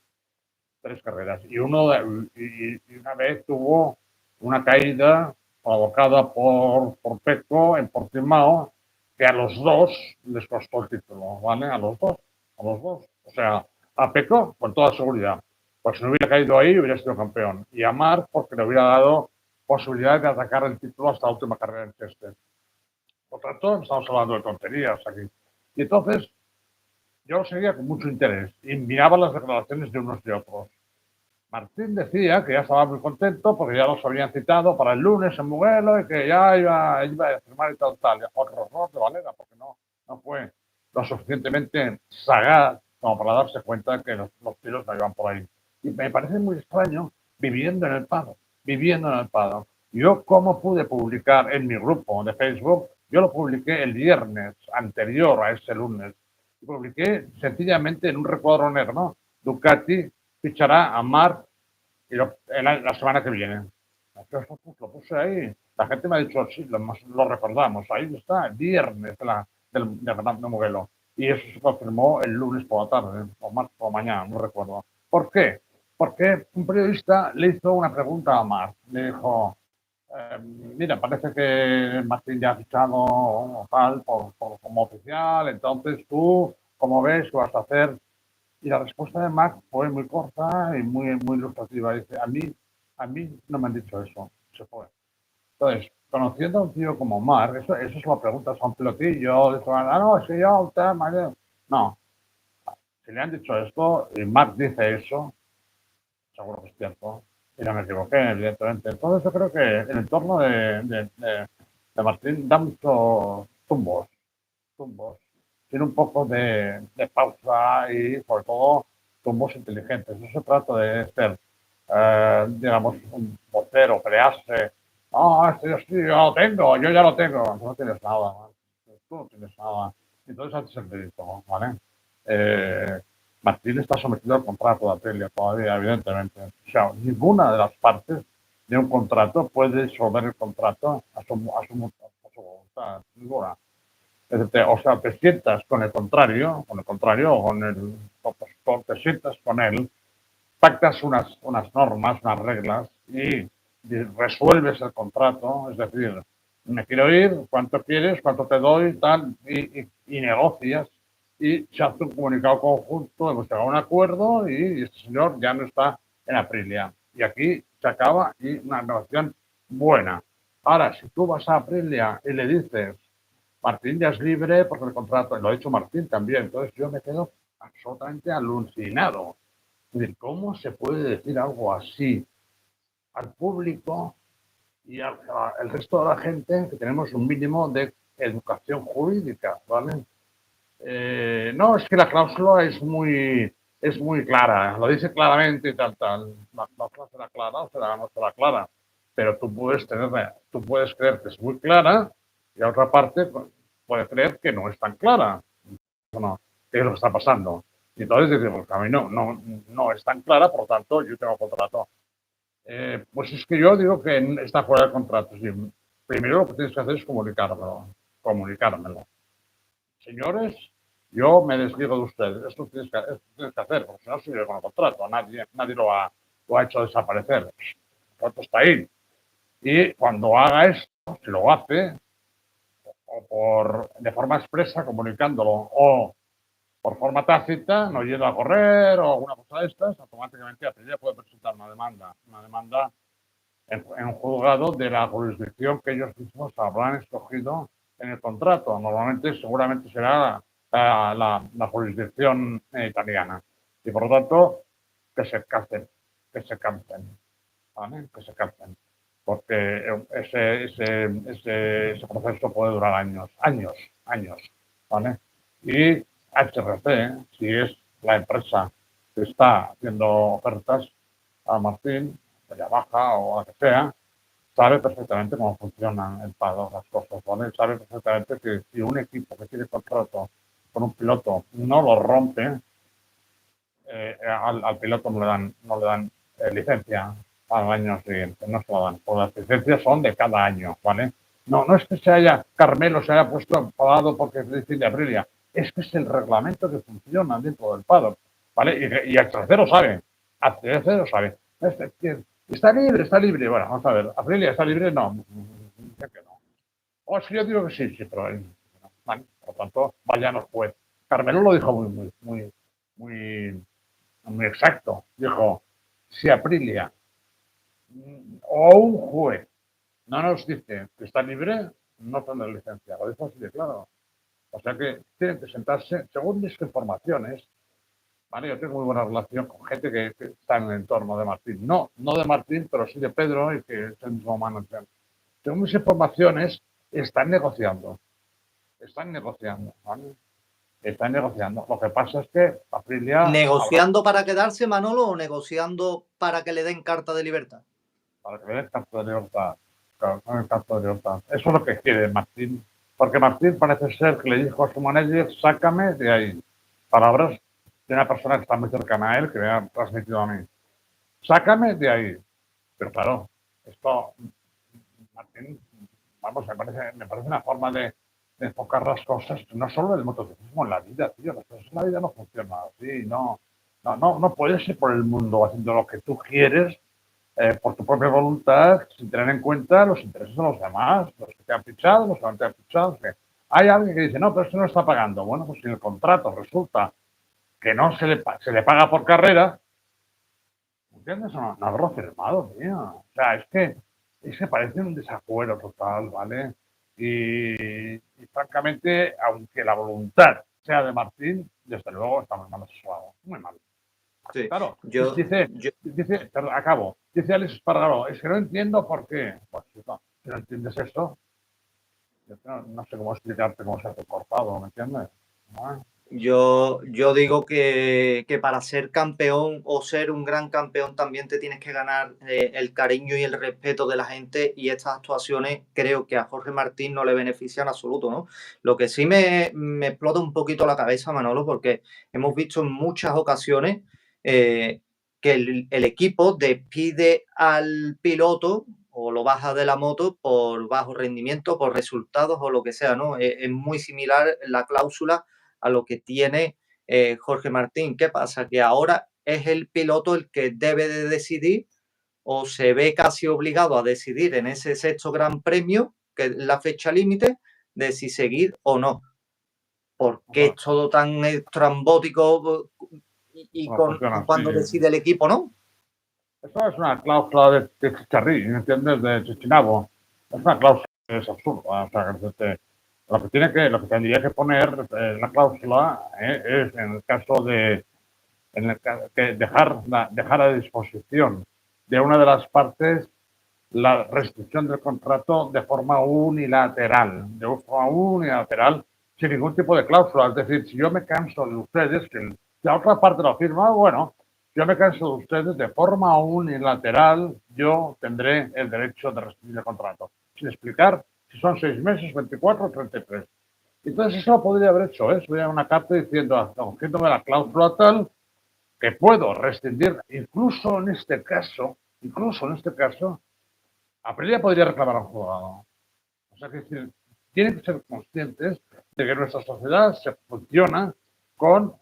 3 carreras. Y una vez tuvo una caída provocada por Pecco en Portimao, que a los dos les costó el título, ¿vale? A los dos. O sea, a Pecco, con toda seguridad. Pues si no hubiera caído ahí, hubiera sido campeón. Y a Marc, porque le hubiera dado posibilidad de atacar el título hasta la última carrera en Chester. Por tanto, estamos hablando de tonterías aquí. Y entonces, yo lo seguía con mucho interés y miraba las declaraciones de unos y otros. Martín decía que ya estaba muy contento porque ya los habían citado para el lunes en Mugello y que ya iba a firmar y tal. Otro error de Valera, porque no fue lo suficientemente sagaz como para darse cuenta que los tiros no iban por ahí. Y me parece muy extraño viviendo en el Pado. Yo, ¿cómo pude publicar en mi grupo de Facebook? Yo lo publiqué el viernes anterior a ese lunes. Y publiqué sencillamente en un recuadro negro, Ducati fichará a Marc la semana que viene. Yo lo puse ahí. La gente me ha dicho, sí, lo recordamos. Ahí está, el viernes del Gran Mugello. Y eso se confirmó el lunes por la tarde, o martes por la mañana, no recuerdo. ¿Por qué? Porque un periodista le hizo una pregunta a Marc. Le dijo, mira, parece que Martín ya ha fichado tal como oficial, entonces tú, ¿cómo ves que vas a hacer? Y la respuesta de Marc fue muy corta y muy ilustrativa. Dice, a mí no me han dicho eso. Se fue. Entonces, conociendo a un tío como Marc, eso es la pregunta, son pilotillos, no, si yo, usted, no. Si le han dicho esto y Marc dice eso, seguro que es cierto. Y no me equivoqué, evidentemente. Entonces yo creo que el entorno de Martín da muchos tumbos. Tiene un poco de pausa y, sobre todo, tumbos inteligentes. No se trata de ser, digamos, un vocero, pelearse. Yo lo tengo, yo ya lo tengo. Tú no tienes nada. Tú no tienes nada. Entonces haces el ridículo, ¿vale? Martín está sometido al contrato de Aprilia todavía, evidentemente. O sea, ninguna de las partes de un contrato puede disolver el contrato a su voluntad. Ninguna. O sea, te sientas con el contrario, con el opositor, te sientas con él, pactas unas normas, unas reglas y resuelves el contrato, es decir, me quiero ir, cuánto quieres, cuánto te doy, tal, y negocias y se hace un comunicado conjunto, hemos llegado a un acuerdo y este señor ya no está en Aprilia. Y aquí se acaba y una negociación buena. Ahora, si tú vas a Aprilia y le dices, Martín ya es libre porque el contrato, lo ha dicho Martín también, entonces yo me quedo absolutamente alucinado. Es decir, ¿cómo se puede decir algo así al público y al el resto de la gente que tenemos un mínimo de educación jurídica, ¿vale? No, es que la cláusula es muy clara, lo dice claramente y tal. La cláusula será clara o no será clara, pero tú puedes creer que es muy clara y la otra parte puede creer que no es tan clara. No, ¿qué es lo que está pasando? Y entonces decimos, a mí no es tan clara, por lo tanto yo tengo contrato. Pues es que yo digo que está fuera de contrato. Sí. Primero lo que tienes que hacer es comunicármelo. Señores, yo me desligo de ustedes. Esto tienes que hacer, porque si no sigue con el contrato. Nadie lo ha hecho desaparecer. El contrato está ahí. Y cuando haga esto, si lo hace, o de forma expresa, comunicándolo, o por forma tácita, no yendo a correr o alguna cosa de estas, automáticamente Aprilia puede presentar una demanda en un juzgado de la jurisdicción que ellos mismos habrán escogido en el contrato. Normalmente, seguramente será la jurisdicción italiana. Y por lo tanto, que se canten, ¿vale? Que se canten. Porque ese proceso puede durar años, ¿vale? Y HRC, si es la empresa que está haciendo ofertas a Martín, de Yamaha o la que sea, sabe perfectamente cómo funcionan el paddock, las cosas, ¿vale? Sabe perfectamente que si un equipo que tiene contrato con un piloto no lo rompe, al piloto no le dan licencia al año siguiente, no se lo dan, porque las licencias son de cada año, ¿vale? No es que Carmelo se haya puesto enfadado porque es de Aprilia, es que es el reglamento que funciona dentro del paddock, ¿vale? Y el tercero sabe, está libre, bueno, vamos a ver, Aprilia está libre, no, ya que no. O si yo digo que sí, pero no, vale, por lo tanto, vayan al juez. Carmelo lo dijo muy, muy exacto. Dijo, si Aprilia o un juez no nos dice que está libre, no tendrá licencia. Lo dijo así de claro. O sea que tienen que sentarse, según mis informaciones, ¿vale? Yo tengo muy buena relación con gente que está en el entorno de Martín. No de Martín, pero sí de Pedro y que es el mismo manager. Según mis informaciones, están negociando. ¿Vale? Están negociando. Lo que pasa es que Aprilia... ¿Negociando para quedarse, Manolo, o negociando para que le den carta de libertad? Para que le den carta de libertad. Claro, el carta de libertad. Eso es lo que quiere Martín. Porque Martín parece ser que le dijo a su manager, sácame de ahí. Palabras de una persona que está muy cercana a él, que me ha transmitido a mí. Sácame de ahí. Pero claro, esto, Martín, vamos, me parece una forma de enfocar las cosas, no solo en el motociclismo, en la vida, tío. Las cosas en la vida no funcionan así, no puedes ir por el mundo haciendo lo que tú quieres por tu propia voluntad, sin tener en cuenta los intereses de los demás, los que te han fichado, los que no te han fichado. Que hay alguien que dice, no, pero esto no está pagando. Bueno, pues si en el contrato resulta que no se le paga por carrera, ¿entiendes? No haberlo firmado, tío. O sea, es que parece un desacuerdo total, ¿vale? Y francamente, aunque la voluntad sea de Martín, desde luego está muy mal asesorado, muy mal. Sí, claro, perdón, acabo. Dice Alex Espargaró, es que no entiendo por qué. Pues si no entiendes esto, yo no sé cómo explicarte cómo se hace cortado, ¿me entiendes? ¿No? Yo digo que para ser campeón o ser un gran campeón también te tienes que ganar el cariño y el respeto de la gente, y estas actuaciones creo que a Jorge Martín no le benefician en absoluto, ¿no? Lo que sí me explota un poquito la cabeza, Manolo, porque hemos visto en muchas ocasiones que el equipo despide al piloto o lo baja de la moto por bajo rendimiento, por resultados o lo que sea, ¿no? Es muy similar la cláusula a lo que tiene Jorge Martín. ¿Qué pasa? Que ahora es el piloto el que debe de decidir, o se ve casi obligado a decidir en ese sexto gran premio, que es la fecha límite, de si seguir o no. Porque es todo tan estrambótico y cuando decide el equipo, ¿no? Eso es una cláusula de chicharrín, ¿entiendes? De Chichinabo. Es una cláusula que es absurda. O sea, lo que tendría que poner la cláusula es en el caso de dejar a disposición de una de las partes la restricción del contrato de forma unilateral, sin ningún tipo de cláusula. Es decir, si yo me canso de ustedes, que la otra parte lo firma, bueno, si yo me canso de ustedes de forma unilateral, yo tendré el derecho de rescindir el contrato, sin explicar si son 6 meses, 24 o 33. Entonces eso lo podría haber hecho, ¿eh? Sería una carta diciendo, cogiéndome la cláusula tal, que puedo rescindir, incluso en este caso, Aprilia podría reclamar a un juzgado. O sea, que decir, tienen que ser conscientes de que nuestra sociedad se funciona con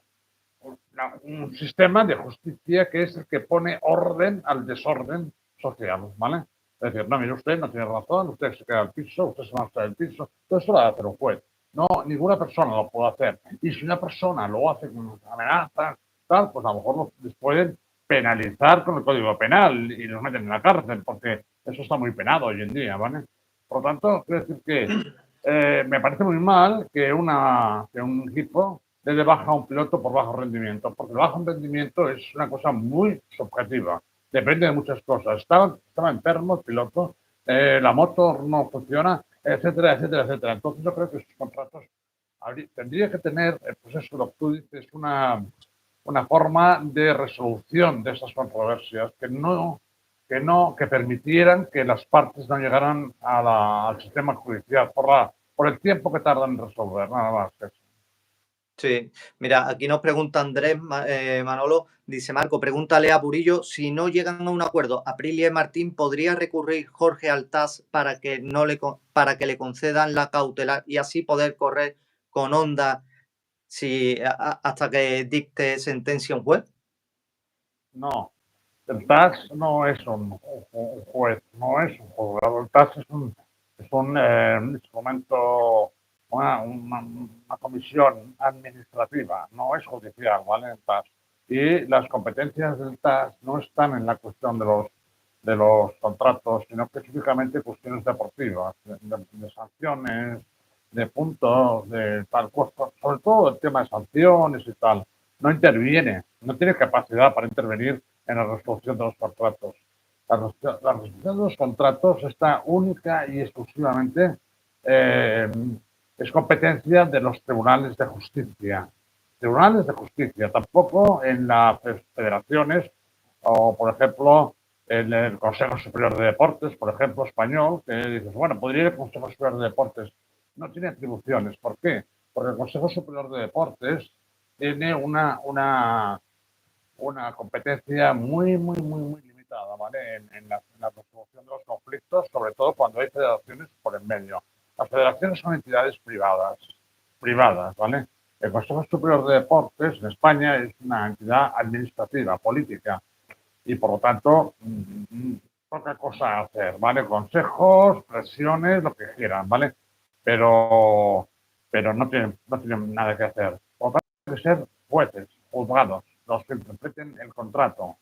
un sistema de justicia que es el que pone orden al desorden social, ¿vale? Es decir, no, mire usted, no tiene razón, usted se queda al piso, usted se marcha del piso, todo eso lo debe hacer un juez. No, ninguna persona lo puede hacer. Y si una persona lo hace con amenazas, tal, pues a lo mejor les pueden penalizar con el Código Penal y los meten en la cárcel, porque eso está muy penado hoy en día, ¿vale? Por lo tanto, quiero decir que me parece muy mal que un equipo de baja a un piloto por bajo rendimiento, porque el bajo rendimiento es una cosa muy subjetiva, depende de muchas cosas. Estaba enfermo el piloto, la moto no funciona, etcétera, etcétera, etcétera. Entonces yo creo que esos contratos tendría que tener, pues eso, lo que tú dices, una forma de resolución de esas controversias que permitieran que las partes no llegaran al sistema judicial por el tiempo que tardan en resolver, nada más. Sí, mira, aquí nos pregunta Andrés Manolo, dice Marco, pregúntale a Burillo si no llegan a un acuerdo. Aprilia y Martín, ¿podría recurrir Jorge al TAS para que le concedan la cautelar y así poder correr con Honda hasta que dicte sentencia un juez? No, el TAS no es un juez, no es un juzgado. El TAS es un instrumento, una comisión administrativa, no es judicial, ¿vale? El TAS. Y las competencias del TAS no están en la cuestión de los contratos, sino específicamente cuestiones deportivas, de sanciones, de puntos, de tal cosa, sobre todo el tema de sanciones y tal. No interviene, no tiene capacidad para intervenir en la resolución de los contratos. La resolución de los contratos está única y exclusivamente, eh, es competencia de los tribunales de justicia. Tribunales de justicia, tampoco en las federaciones o, por ejemplo, en el Consejo Superior de Deportes, por ejemplo, español, que dices, bueno, podría ir al Consejo Superior de Deportes. No tiene atribuciones. ¿Por qué? Porque el Consejo Superior de Deportes tiene una competencia muy, muy, muy, muy limitada, ¿vale? En la resolución de los conflictos, sobre todo cuando hay federaciones por en medio. Las federaciones son entidades privadas, ¿vale? El Consejo Superior de Deportes en España es una entidad administrativa, política, y por lo tanto, poca cosa hacer, ¿vale? Consejos, presiones, lo que quieran, ¿vale? Pero, pero no tienen nada que hacer. Por lo tanto, hay que ser jueces, juzgados, los que interpreten el contrato,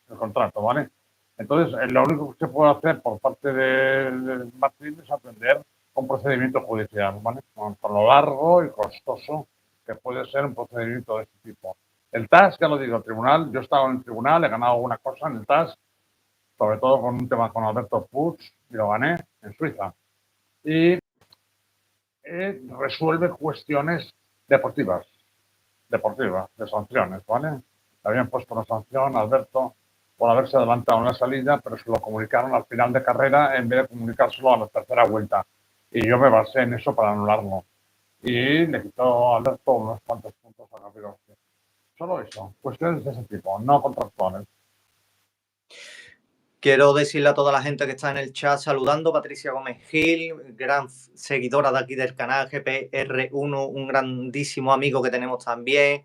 ¿vale? Entonces, lo único que se puede hacer por parte de Martín es aprender un procedimiento judicial, ¿vale? Por lo largo y costoso que puede ser un procedimiento de este tipo. El TAS, ya lo digo, el tribunal, yo he estado en el tribunal, he ganado alguna cosa en el TAS, sobre todo con un tema con Alberto Puig, y lo gané en Suiza. Y resuelve cuestiones deportivas, de sanciones, ¿vale? Le habían puesto una sanción a Alberto por haberse adelantado en la salida, pero se lo comunicaron al final de carrera en vez de comunicárselo a la tercera vuelta. Y yo me basé en eso para anularlo. Y le quitó a Alberto unos cuantos puntos a Gabriel. Solo eso, cuestiones de ese tipo, no contractuales. Quiero decirle a toda la gente que está en el chat saludando, Patricia Gómez Gil, gran seguidora de aquí del canal, GPR1, un grandísimo amigo que tenemos también.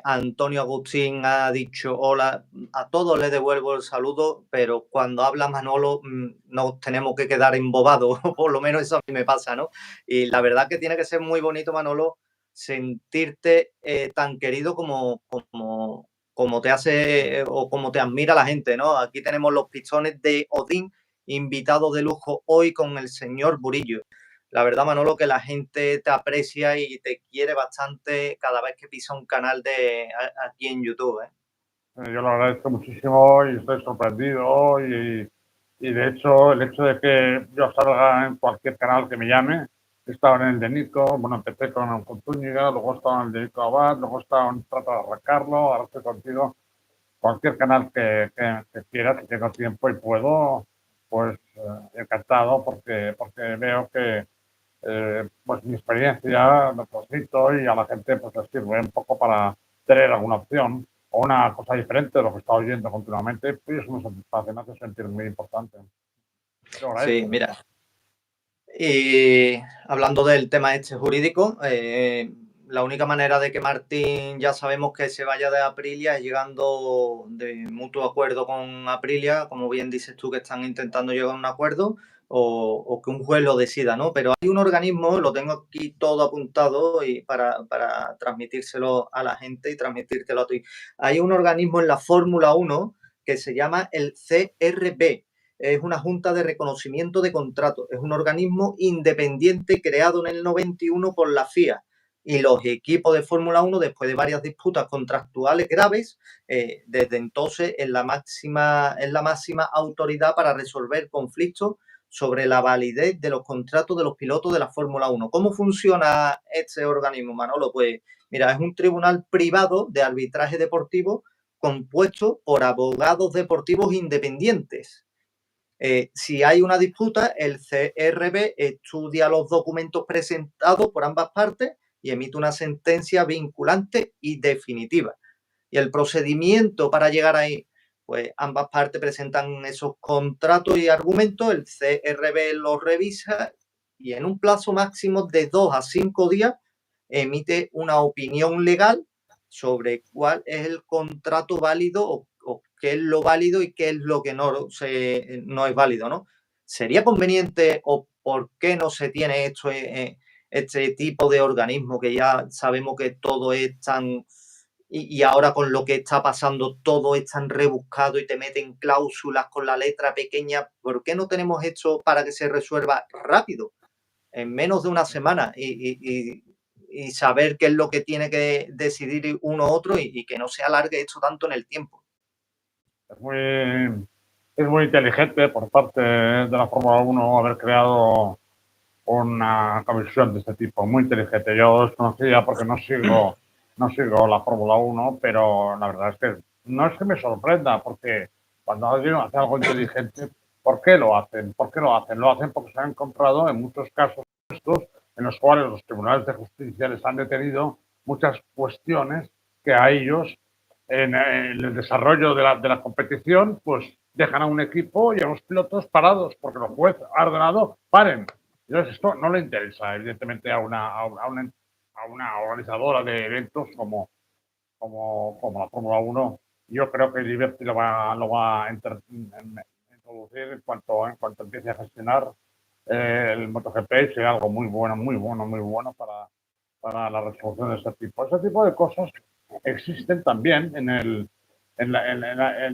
Antonio Agustín ha dicho hola, a todos les devuelvo el saludo, pero cuando habla Manolo nos tenemos que quedar embobados, por lo menos eso a mí me pasa, ¿no? Y la verdad que tiene que ser muy bonito, Manolo, sentirte tan querido como te hace o como te admira la gente, ¿no? Aquí tenemos los pistones de Odín, invitado de lujo hoy con el señor Burillo. La verdad, Manolo, que la gente te aprecia y te quiere bastante cada vez que pisa un canal aquí en YouTube, ¿eh? Yo lo agradezco muchísimo y estoy sorprendido y de hecho el hecho de que yo salga en cualquier canal que me llame, he estado en el de Nico, bueno, empecé con Zúñiga, luego he estado en el de Nico Abad, luego he estado en Trata de Arrancarlo, ahora estoy contigo. Cualquier canal que quiera, si tengo tiempo y puedo, pues encantado porque veo que pues mi experiencia lo transmito y a la gente pues les sirve un poco para tener alguna opción o una cosa diferente de lo que está oyendo continuamente, pues eso me satisface, me hace sentir muy importante. Te lo Sí, agradezco. mira, y hablando del tema este jurídico, la única manera de que Martín ya sabemos que se vaya de Aprilia es llegando de mutuo acuerdo con Aprilia, como bien dices tú que están intentando llegar a un acuerdo, o que un juez lo decida, ¿no? Pero hay un organismo, lo tengo aquí todo apuntado y para transmitírselo a la gente y transmitírtelo a ti. Hay un organismo en la Fórmula 1 que se llama el CRB. Es una junta de reconocimiento de contratos, es un organismo independiente creado en el 91 por la FIA y los equipos de Fórmula 1, después de varias disputas contractuales graves, desde entonces es la máxima autoridad para resolver conflictos sobre la validez de los contratos de los pilotos de la Fórmula 1. ¿Cómo funciona este organismo, Manolo? Pues mira, es un tribunal privado de arbitraje deportivo compuesto por abogados deportivos independientes. Si hay una disputa, el CRB estudia los documentos presentados por ambas partes y emite una sentencia vinculante y definitiva. Y el procedimiento para llegar ahí, pues ambas partes presentan esos contratos y argumentos, el CRB los revisa y en un plazo máximo de 2 a 5 días emite una opinión legal sobre cuál es el contrato válido o qué es lo válido y qué es lo que no es válido, ¿no? ¿Sería conveniente o por qué no se tiene esto, este tipo de organismo que ya sabemos que todo es tan... Y ahora con lo que está pasando todo es tan rebuscado y te meten cláusulas con la letra pequeña? ¿Por qué no tenemos esto para que se resuelva rápido, en menos de una semana y saber qué es lo que tiene que decidir uno u otro y que no se alargue esto tanto en el tiempo? Es muy inteligente por parte de la Fórmula 1 haber creado una comisión de este tipo, muy inteligente. Yo desconocía porque no sigo la Fórmula 1, pero la verdad es que no es que me sorprenda, porque cuando alguien hace algo inteligente, ¿por qué lo hacen? ¿Por qué lo hacen? Lo hacen porque se han encontrado en muchos casos estos en los cuales los tribunales de justicia les han detenido muchas cuestiones que a ellos en el desarrollo de la competición pues dejan a un equipo y a los pilotos parados porque los jueces han ordenado paren. Entonces, esto no le interesa, evidentemente, a una organizadora de eventos como la Fórmula 1. Yo creo que Liberty lo va a introducir en cuanto empiece a gestionar el MotoGP y sea algo muy bueno, muy bueno, muy bueno para la resolución de este tipo. Ese tipo de cosas existen también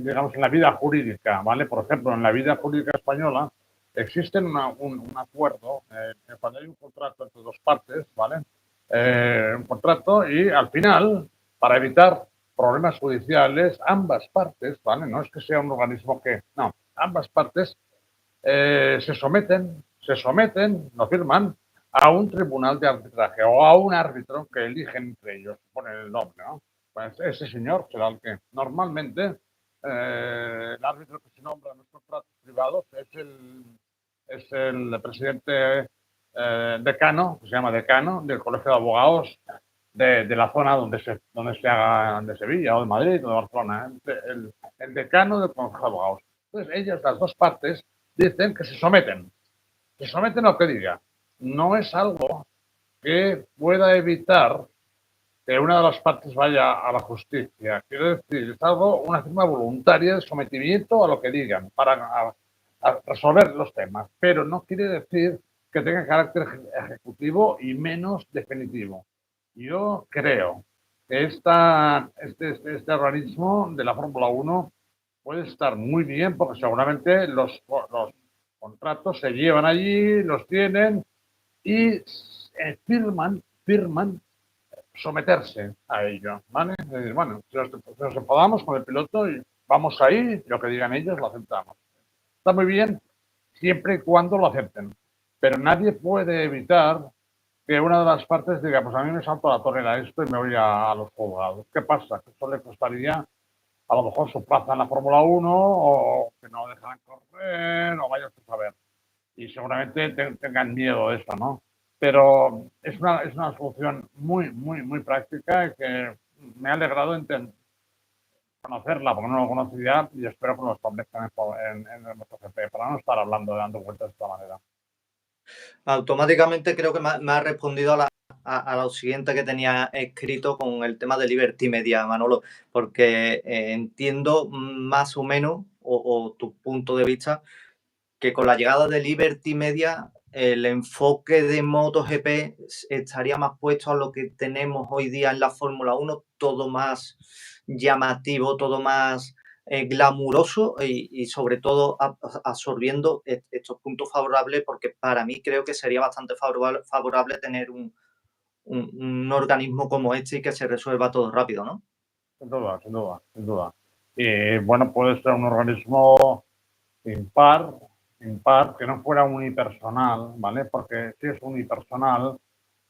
digamos, en la vida jurídica, ¿vale? Por ejemplo, en la vida jurídica española existe un acuerdo, cuando hay un contrato entre dos partes, ¿vale? Un contrato y al final, para evitar problemas judiciales, ambas partes, ¿vale? No es que sea un organismo que, no, ambas partes se someten, lo firman, a un tribunal de arbitraje o a un árbitro que eligen entre ellos, ponen el nombre, ¿no? Pues ese señor será el que normalmente el árbitro que se nombra en los contratos privados es el presidente decano, que se llama decano, del Colegio de Abogados de la zona donde se haga, de Sevilla o de Madrid o de Barcelona, el decano del Colegio de Abogados. Entonces, ellas, las dos partes, dicen que se someten a lo que diga. No es algo que pueda evitar que una de las partes vaya a la justicia. Quiero decir, es algo, una firma voluntaria de sometimiento a lo que digan para a resolver los temas, pero no quiere decir que tenga carácter ejecutivo y menos definitivo. Yo creo que este organismo de la Fórmula 1 puede estar muy bien porque seguramente los contratos se llevan allí, los tienen y firman someterse a ello, ¿vale? Es decir, bueno, si nos enfadamos con el piloto y vamos ahí, lo que digan ellos lo aceptamos. Está muy bien siempre y cuando lo acepten, pero nadie puede evitar que una de las partes diga, pues a mí me salto la torera esto y me voy a los juzgados. ¿Qué pasa? Que esto le costaría a lo mejor su plaza en la Fórmula 1 o que no dejan correr o vaya a saber. Y seguramente tengan miedo de eso, ¿no? Pero es una solución muy práctica y que me ha alegrado conocerla, porque no lo conocía y espero que lo establezcan en el MotoGP para no estar hablando de dando vueltas de esta manera. Automáticamente creo que me ha respondido a lo siguiente que tenía escrito con el tema de Liberty Media, Manolo, porque entiendo más o menos, o tu punto de vista, que con la llegada de Liberty Media el enfoque de MotoGP estaría más puesto a lo que tenemos hoy día en la Fórmula 1, todo más llamativo, todo más glamuroso y sobre todo absorbiendo estos puntos favorables, porque para mí creo que sería bastante favorable tener un organismo como este y que se resuelva todo rápido, ¿no? Sin duda, sin duda, sin duda. Y bueno, puede ser un organismo impar, impar, que no fuera unipersonal, ¿vale? Porque si es unipersonal,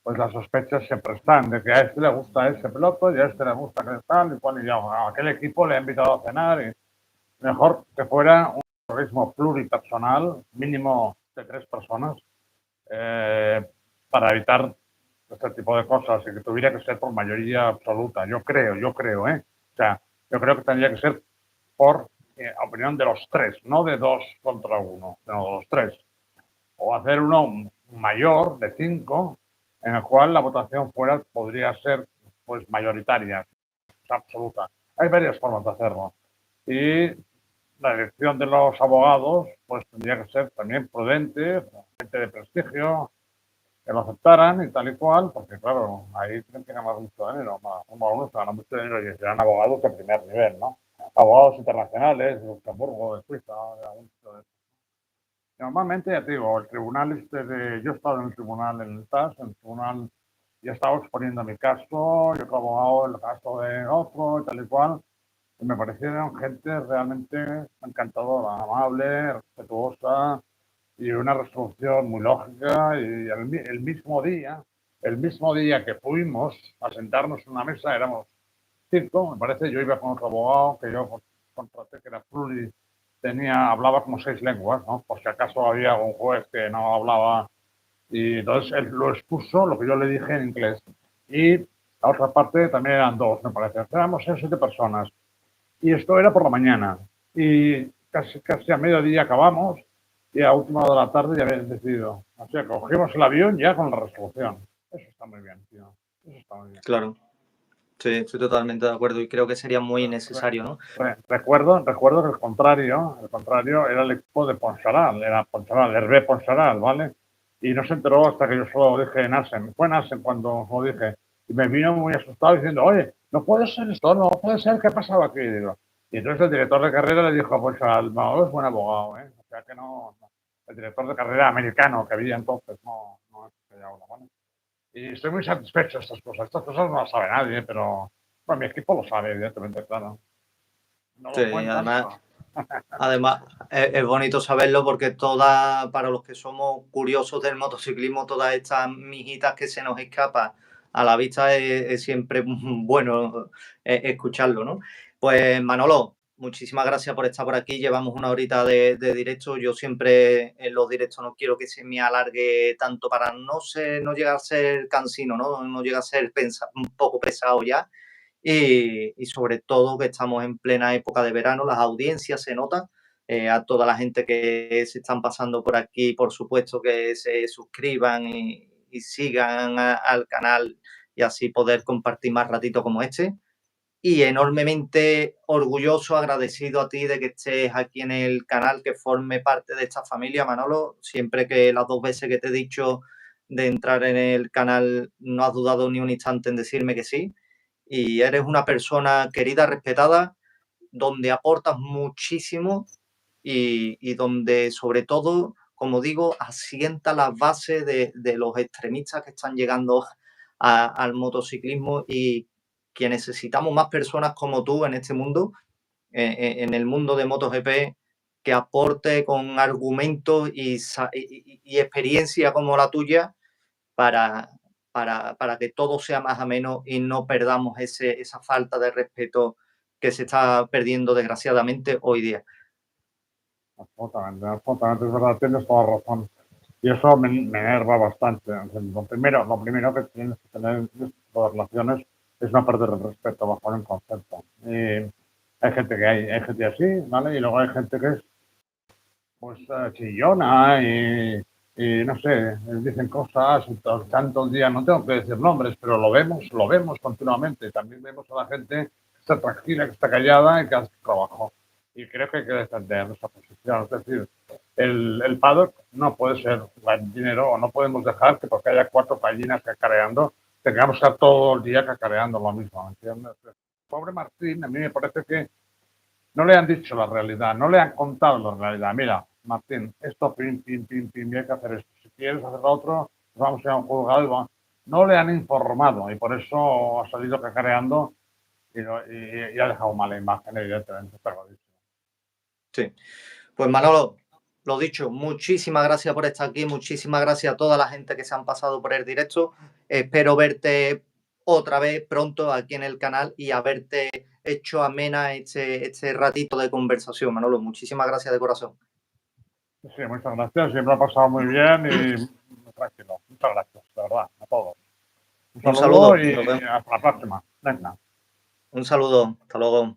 pues las sospechas siempre están de que a este le gusta ese piloto y a este le gusta que tal y cual, y ya, a aquel equipo le ha invitado a cenar y mejor que fuera un organismo pluripersonal, mínimo de 3 personas, eh, para evitar este tipo de cosas y que tuviera que ser por mayoría absoluta. Yo creo, ¿eh? O sea, yo creo que tendría que ser por opinión de los 3, no de 2 contra 1, sino de los 3. O hacer uno mayor de 5, en el cual la votación fuera podría ser pues mayoritaria, absoluta. Hay varias formas de hacerlo. Y la elección de los abogados pues tendría que ser también prudente, gente de prestigio, que lo aceptaran y tal y cual, porque claro, ahí tienen que ganar mucho dinero, como algunos ganan mucho dinero y serán abogados de primer nivel, ¿no? Abogados internacionales, de Luxemburgo, de Suiza, de algún sitio de... Normalmente, ya te digo, el tribunal yo he estado en el tribunal, en el TAS, en el tribunal, y he estado exponiendo mi caso, yo como abogado el caso de otro y tal y cual, y me parecieron gente realmente encantadora, amable, respetuosa, y una resolución muy lógica. Y el mismo día que fuimos a sentarnos en una mesa, éramos 5, me parece, yo iba con otro abogado que yo contraté, que era pluri, hablaba como 6 lenguas, ¿no? Por si acaso había algún juez que no hablaba. Y entonces él lo expuso, lo que yo le dije en inglés. Y la otra parte también eran 2, me parece. Éramos 7 personas. Y esto era por la mañana. Y casi a mediodía acabamos y a última hora de la tarde ya habían decidido. O sea, cogimos el avión ya con la resolución. Eso está muy bien, tío. Eso está muy bien. Claro, sí, estoy totalmente de acuerdo y creo que sería muy necesario, ¿no? Recuerdo que el contrario era el equipo de Poncharal, era Poncharal, Hervé Poncharal, ¿vale? Y no se enteró hasta que yo solo dije Nasen. Fue Nasen cuando lo dije. Y me vino muy asustado diciendo, oye, no puede ser esto, no puede ser, ¿qué pasaba aquí? Y entonces el director de carrera le dijo a Poncharal, no, es buen abogado, ¿eh? O sea que no. El director de carrera americano que había entonces, no es que ahora, ¿vale? Y estoy muy satisfecho de estas cosas. Estas cosas no las sabe nadie, pero bueno, mi equipo lo sabe, evidentemente, claro. No Sí, lo cuentan, además, pero... además es bonito saberlo porque para los que somos curiosos del motociclismo, todas estas mijitas que se nos escapan a la vista es siempre bueno escucharlo, ¿no? Pues Manolo, muchísimas gracias por estar por aquí. Llevamos una horita de directo. Yo siempre en los directos no quiero que se me alargue tanto para no llegar a ser cansino, ¿no? No llega a ser un poco pesado ya. Y sobre todo que estamos en plena época de verano, las audiencias se notan, a toda la gente que se están pasando por aquí, por supuesto que se suscriban y sigan al canal y así poder compartir más ratito como este. Y enormemente orgulloso, agradecido a ti de que estés aquí en el canal, que forme parte de esta familia, Manolo. Siempre que las 2 veces que te he dicho de entrar en el canal, no has dudado ni un instante en decirme que sí. Y eres una persona querida, respetada, donde aportas muchísimo y donde, sobre todo, como digo, asienta las bases de los extremistas que están llegando al motociclismo y que necesitamos más personas como tú en este mundo, en el mundo de MotoGP, que aporte con argumentos y experiencia como la tuya para, para que todo sea más ameno y no perdamos esa falta de respeto que se está perdiendo desgraciadamente hoy día. Absolutamente, absolutamente, es verdad, tienes toda la razón. Y eso me enerva bastante. Lo primero que tienes que tener en estas relaciones es no perder el respeto bajo un concepto. Y hay gente hay gente así, ¿vale? Y luego hay gente que es pues chillona y no sé, dicen cosas y tanto el día, no tengo que decir nombres, pero lo vemos continuamente. También vemos a la gente que está tranquila, que está callada y que hace su trabajo. Y creo que hay que defender esa posición. Es decir, el paddock no puede ser gallinero o no podemos dejar que porque haya 4 gallinas cacareando, tengamos que estar todo el día cacareando lo mismo, ¿entiendes? Pobre Martín, a mí me parece que no le han dicho la realidad, no le han contado la realidad. Mira, Martín, esto, pim, pim, pim, pim, hay que hacer esto. Si quieres hacer lo otro, nos vamos a ir a un juzgado. No le han informado y por eso ha salido cacareando y ha dejado mala imagen, evidentemente, pero lo dicho. Sí. Pues Manolo, lo dicho, muchísimas gracias por estar aquí, muchísimas gracias a toda la gente que se han pasado por el directo. Espero verte otra vez pronto aquí en el canal y haberte hecho amena este ratito de conversación, Manolo. Muchísimas gracias de corazón. Sí, muchas gracias. Siempre ha pasado muy bien y tranquilo. Muchas gracias, de verdad, a todos. Un saludo y hasta la próxima. Venga. Un saludo. Hasta luego.